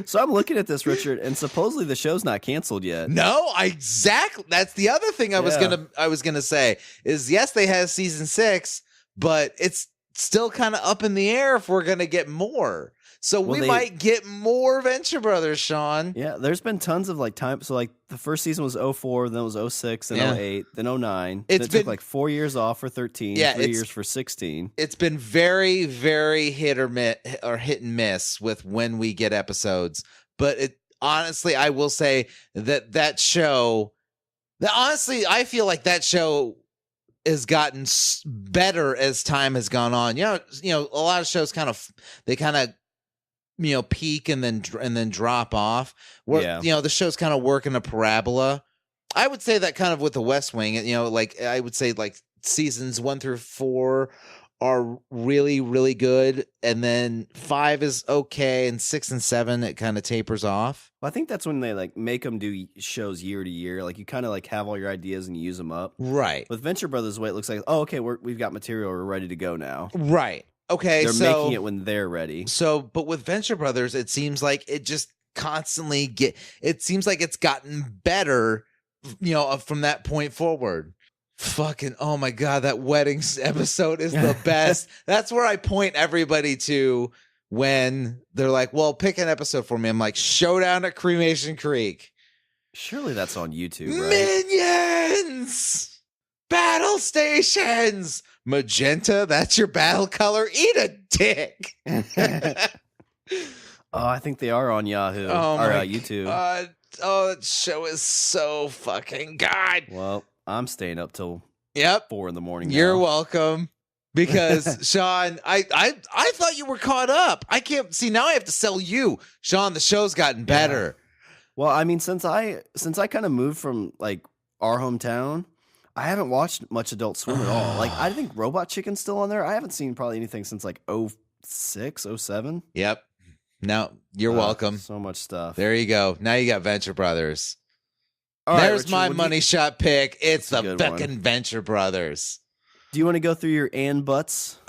So I'm looking at this, Richard, and supposedly the show's not canceled yet. No, exactly. That's the other thing I was gonna say is yes, they have season 6, but it's still kind of up in the air if we're gonna get more. So we might get more Venture Brothers, Shawn. Yeah, there's been tons of like time. So like the first season was 04, then it was 06, then 08, then 09. It took like 4 years off for 13, 3 years for 16. It's been very, very hit and miss with when we get episodes. But honestly, I will say that show. Honestly, I feel like that show has gotten better as time has gone on. You know, a lot of shows kind of peak and then drop off. Where the show's kind of work in a parabola. I would say that kind of with the West Wing. Like I would say like seasons 1 through 4 are really, really good, and then 5 is okay, and 6 and 7 it kind of tapers off. Well, I think that's when they like make them do shows year to year. Like you kind of like have all your ideas and you use them up. Right. With Venture Brothers, the way it looks like, oh, okay, we've got material, we're ready to go now. Right. Okay, they're making it when they're ready. So, but with Venture Brothers, it seems like it just constantly it seems like it's gotten better, from that point forward. Fucking, oh my God, that wedding episode is the best. That's where I point everybody to when they're like, well, pick an episode for me. I'm like, Showdown at Cremation Creek. Surely that's on YouTube, right? Minions! Battle stations! Magenta, that's your battle color. Eat a dick. Oh, I think they are on Yahoo or YouTube. God. Oh, that show is so fucking good. Well, I'm staying up till 4 in the morning. You're welcome. Because Shawn, I thought you were caught up. I can't see now. I have to sell you, Shawn. The show's gotten better. Yeah. Well, I mean, since I kind of moved from like our hometown, I haven't watched much Adult Swim at all. Like, I think Robot Chicken's still on there. I haven't seen probably anything since like 06, 07. Yep. No, you're welcome. So much stuff. There you go. Now you got Venture Brothers. All right, There's Richard, my money shot pick. It's the fucking one. Venture Brothers. Do you want to go through your and buts?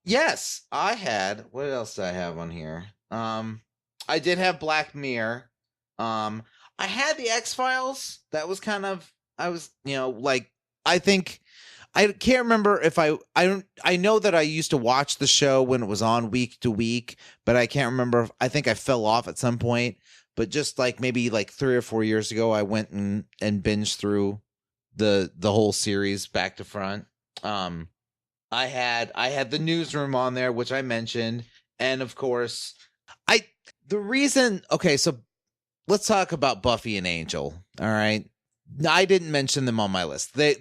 Yes, I had. What else did I have on here? I did have Black Mirror. I had the X-Files. That was kind of. I think I can't remember if I know that I used to watch the show when it was on week to week, but I can't remember. I think I fell off at some point, but just like maybe like 3 or 4 years ago, I went and binged through the whole series back to front. I had the Newsroom on there, which I mentioned. And of course so let's talk about Buffy and Angel. All right. I didn't mention them on my list. I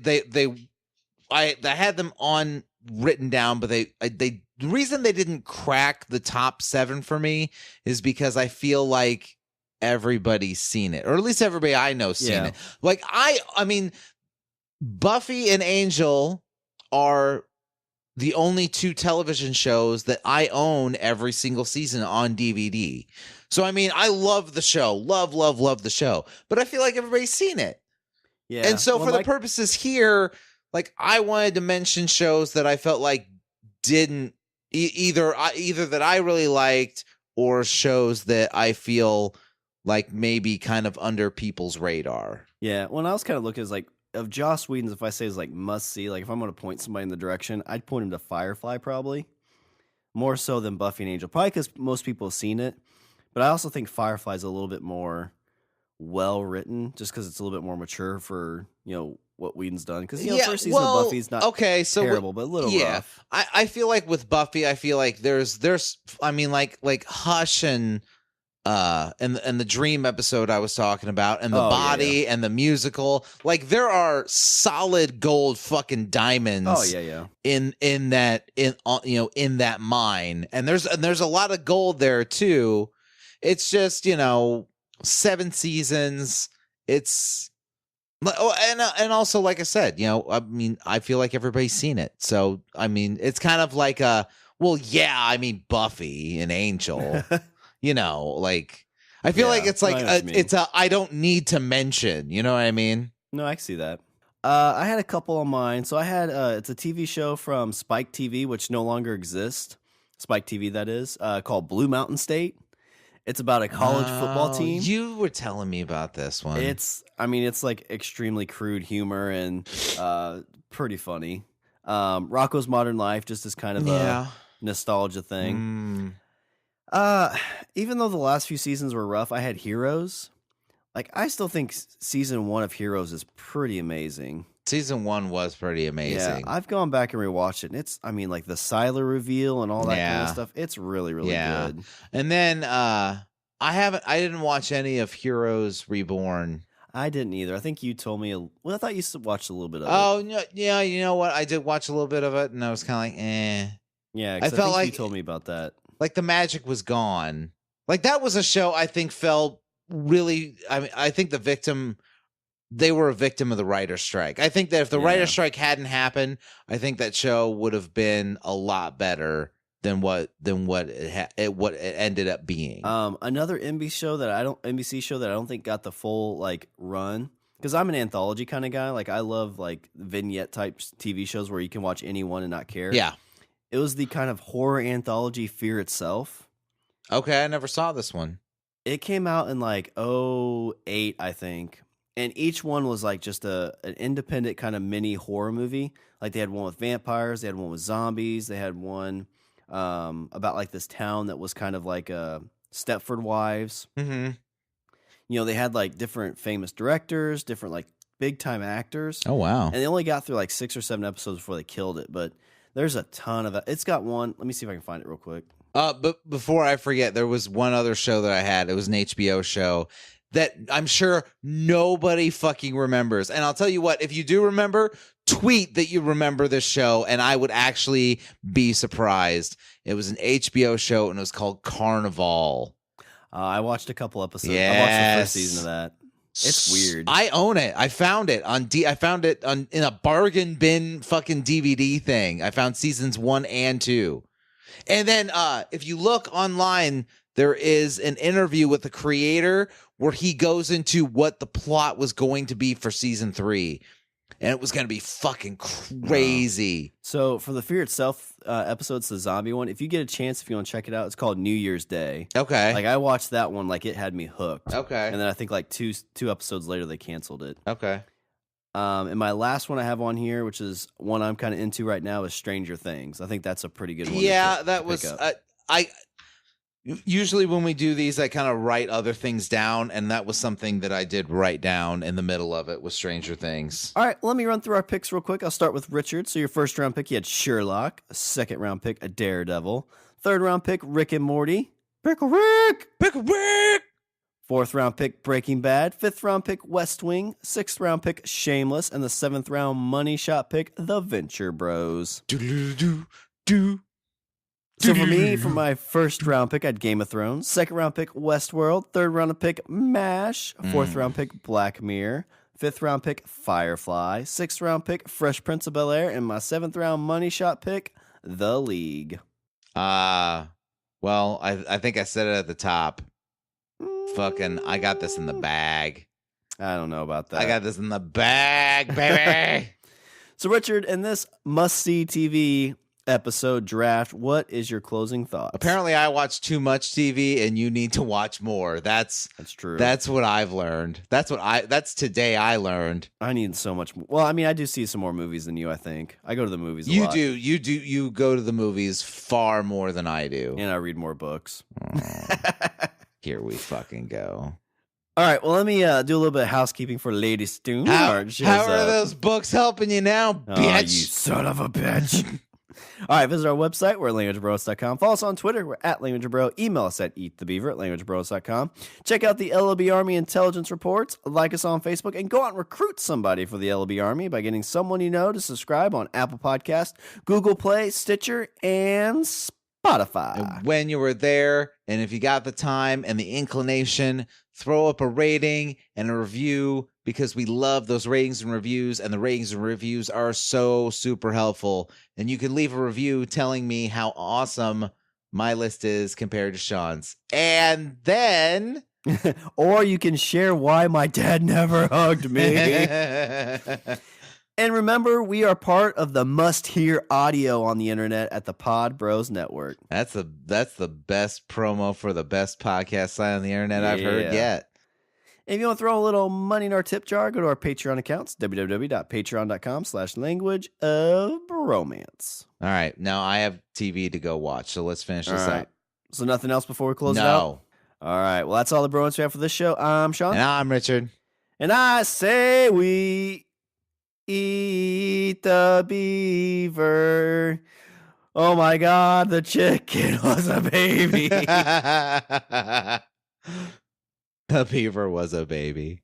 had them on written down, but the reason they didn't crack the top 7 for me is because I feel like everybody's seen it, or at least everybody I know seen it. Like I mean, Buffy and Angel are the only 2 television shows that I own every single season on DVD. So I mean, I love the show, love the show, but I feel like everybody's seen it. Yeah. And so for the purposes here, like I wanted to mention shows that I felt like didn't either that I really liked, or shows that I feel like maybe kind of under people's radar. Yeah. When I was kind of looking, as like of Joss Whedon's, if I say is like must see, like if I'm going to point somebody in the direction, I'd point him to Firefly probably more so than Buffy and Angel, probably because most people have seen it. But I also think Firefly is a little bit more well written, just because it's a little bit more mature for what Whedon's done. Because first season of Buffy's not terrible, but a little rough. I feel like with Buffy, I feel like there's I mean like Hush and the Dream episode I was talking about, and the Body and the musical, like there are solid gold fucking diamonds. In that mine, and there's a lot of gold there too. It's just 7 seasons. It's and also, like I said, I mean, I feel like everybody's seen it, so I mean, it's kind of like Buffy and Angel. Like I feel like it's like it's a I don't need to mention, you know what I mean? No, I can see that. I had a couple on mine. So I had it's a TV show from Spike TV, which no longer exists. Spike TV, that is, called Blue Mountain State. It's about a college football team. You were telling me about this one. It's like extremely crude humor and pretty funny. Rocko's Modern Life just is kind of a nostalgia thing. Even though the last few seasons were rough, I had Heroes. Like, I still think season 1 of Heroes is pretty amazing. Season 1 was pretty amazing. Yeah, I've gone back and rewatched it. And it's, like the Siler reveal and all that kind of stuff. It's really, really good. And then I didn't watch any of Heroes Reborn. I didn't either. I think you told me. I thought you watched a little bit of it. Oh, yeah. You know what? I did watch a little bit of it, and I was kind of like, eh. Yeah, I felt like you told me about that. Like the magic was gone. Like that was a show I think felt really. I mean, I think they were a victim of the writer's strike. I think that if the writer's strike hadn't happened, I think that show would have been a lot better than what it ended up being. Another NBC show that I don't think got the full like run, because I'm an anthology kind of guy. Like I love like vignette type TV shows where you can watch any one and not care. Yeah. It was the kind of horror anthology Fear Itself. Okay, I never saw this one. It came out in like 2008, I think. And each one was like just an independent kind of mini horror movie. Like they had one with vampires, they had one with zombies, they had one about like this town that was kind of like Stepford Wives. Mm-hmm. They had like different famous directors, different like big time actors. Oh wow! And they only got through like 6 or 7 episodes before they killed it. But there's a ton of it. It's got one. Let me see if I can find it real quick. But before I forget, there was one other show that I had. It was an HBO show that I'm sure nobody fucking remembers. And I'll tell you what, if you do remember, tweet that you remember this show, and I would actually be surprised. It was an HBO show, and it was called Carnival. I watched a couple episodes. Yes. I watched the first season of that. It's weird. I own it. I found it in a bargain bin fucking DVD thing. I found seasons 1 and 2. And then if you look online, there is an interview with the creator where he goes into what the plot was going to be for season 3. And it was going to be fucking crazy. So for the Fear Itself episodes, the zombie one, if you get a chance, if you want to check it out, it's called New Year's Day. Okay. Like I watched that one, like it had me hooked. Okay. And then I think like two episodes later, they canceled it. Okay. And my last one I have on here, which is one I'm kind of into right now, is Stranger Things. I think that's a pretty good one. Yeah, that was I usually when we do these, I kind of write other things down, and that was something that I did write down in the middle of it with Stranger Things. All right, let me run through our picks real quick. I'll start with Richard. So your first round pick, you had Sherlock. A second round pick, a Daredevil. Third round pick, Rick and Morty. Pickle Rick! Pickle Rick! Fourth round pick, Breaking Bad. Fifth round pick, West Wing. Sixth round pick, Shameless. And the seventh round money shot pick, The Venture Bros. So for me, for my first round pick, I had Game of Thrones. Second round pick, Westworld. Third round pick, MASH. Fourth round pick, Black Mirror. Fifth round pick, Firefly. Sixth round pick, Fresh Prince of Bel-Air. And my seventh round money shot pick, The League. Well, I think I said it at the top. Fucking, I got this in the bag. I don't know about that. I got this in the bag, baby. So, Richard, in this must-see TV episode draft, what is your closing thoughts? Apparently, I watch too much TV, and you need to watch more. That's true. That's what I've learned. That's today I learned. I need so much more. Well, I mean, I do see some more movies than you, I think. I go to the movies a lot. You go to the movies far more than I do. And I read more books. Here we fucking go. All right, well, let me do a little bit of housekeeping for Lady Stoon. How are those books helping you now, bitch? You son of a bitch. All right, visit our website. We're at languageofbromance.com. Follow us on Twitter. We're at languageofbro. Email us at eatthebeaver at languageofbromance.com. Check out the LOB Army intelligence reports. Like us on Facebook. And go out and recruit somebody for the LOB Army by getting someone you know to subscribe on Apple Podcast, Google Play, Stitcher, and Spotify. And when you were there, and if you got the time and the inclination, throw up a rating and a review, because we love those ratings and reviews, and the ratings and reviews are so super helpful. And you can leave a review telling me how awesome my list is compared to Shawn's. And then... or you can share why my dad never hugged me. And remember, we are part of the must-hear audio on the internet at the Pod Bros Network. That's the best promo for the best podcast site on the internet I've heard yet. And if you want to throw a little money in our tip jar, go to our Patreon accounts, www.patreon.com/languageofbromance. All right. Now I have TV to go watch, so let's finish this up. So nothing else before we close it out? All right. Well, that's all the bromance we have for this show. I'm Shawn. And I'm Richard. And I say we eat the beaver. Oh, my God. The chicken was a baby. The beaver was a baby.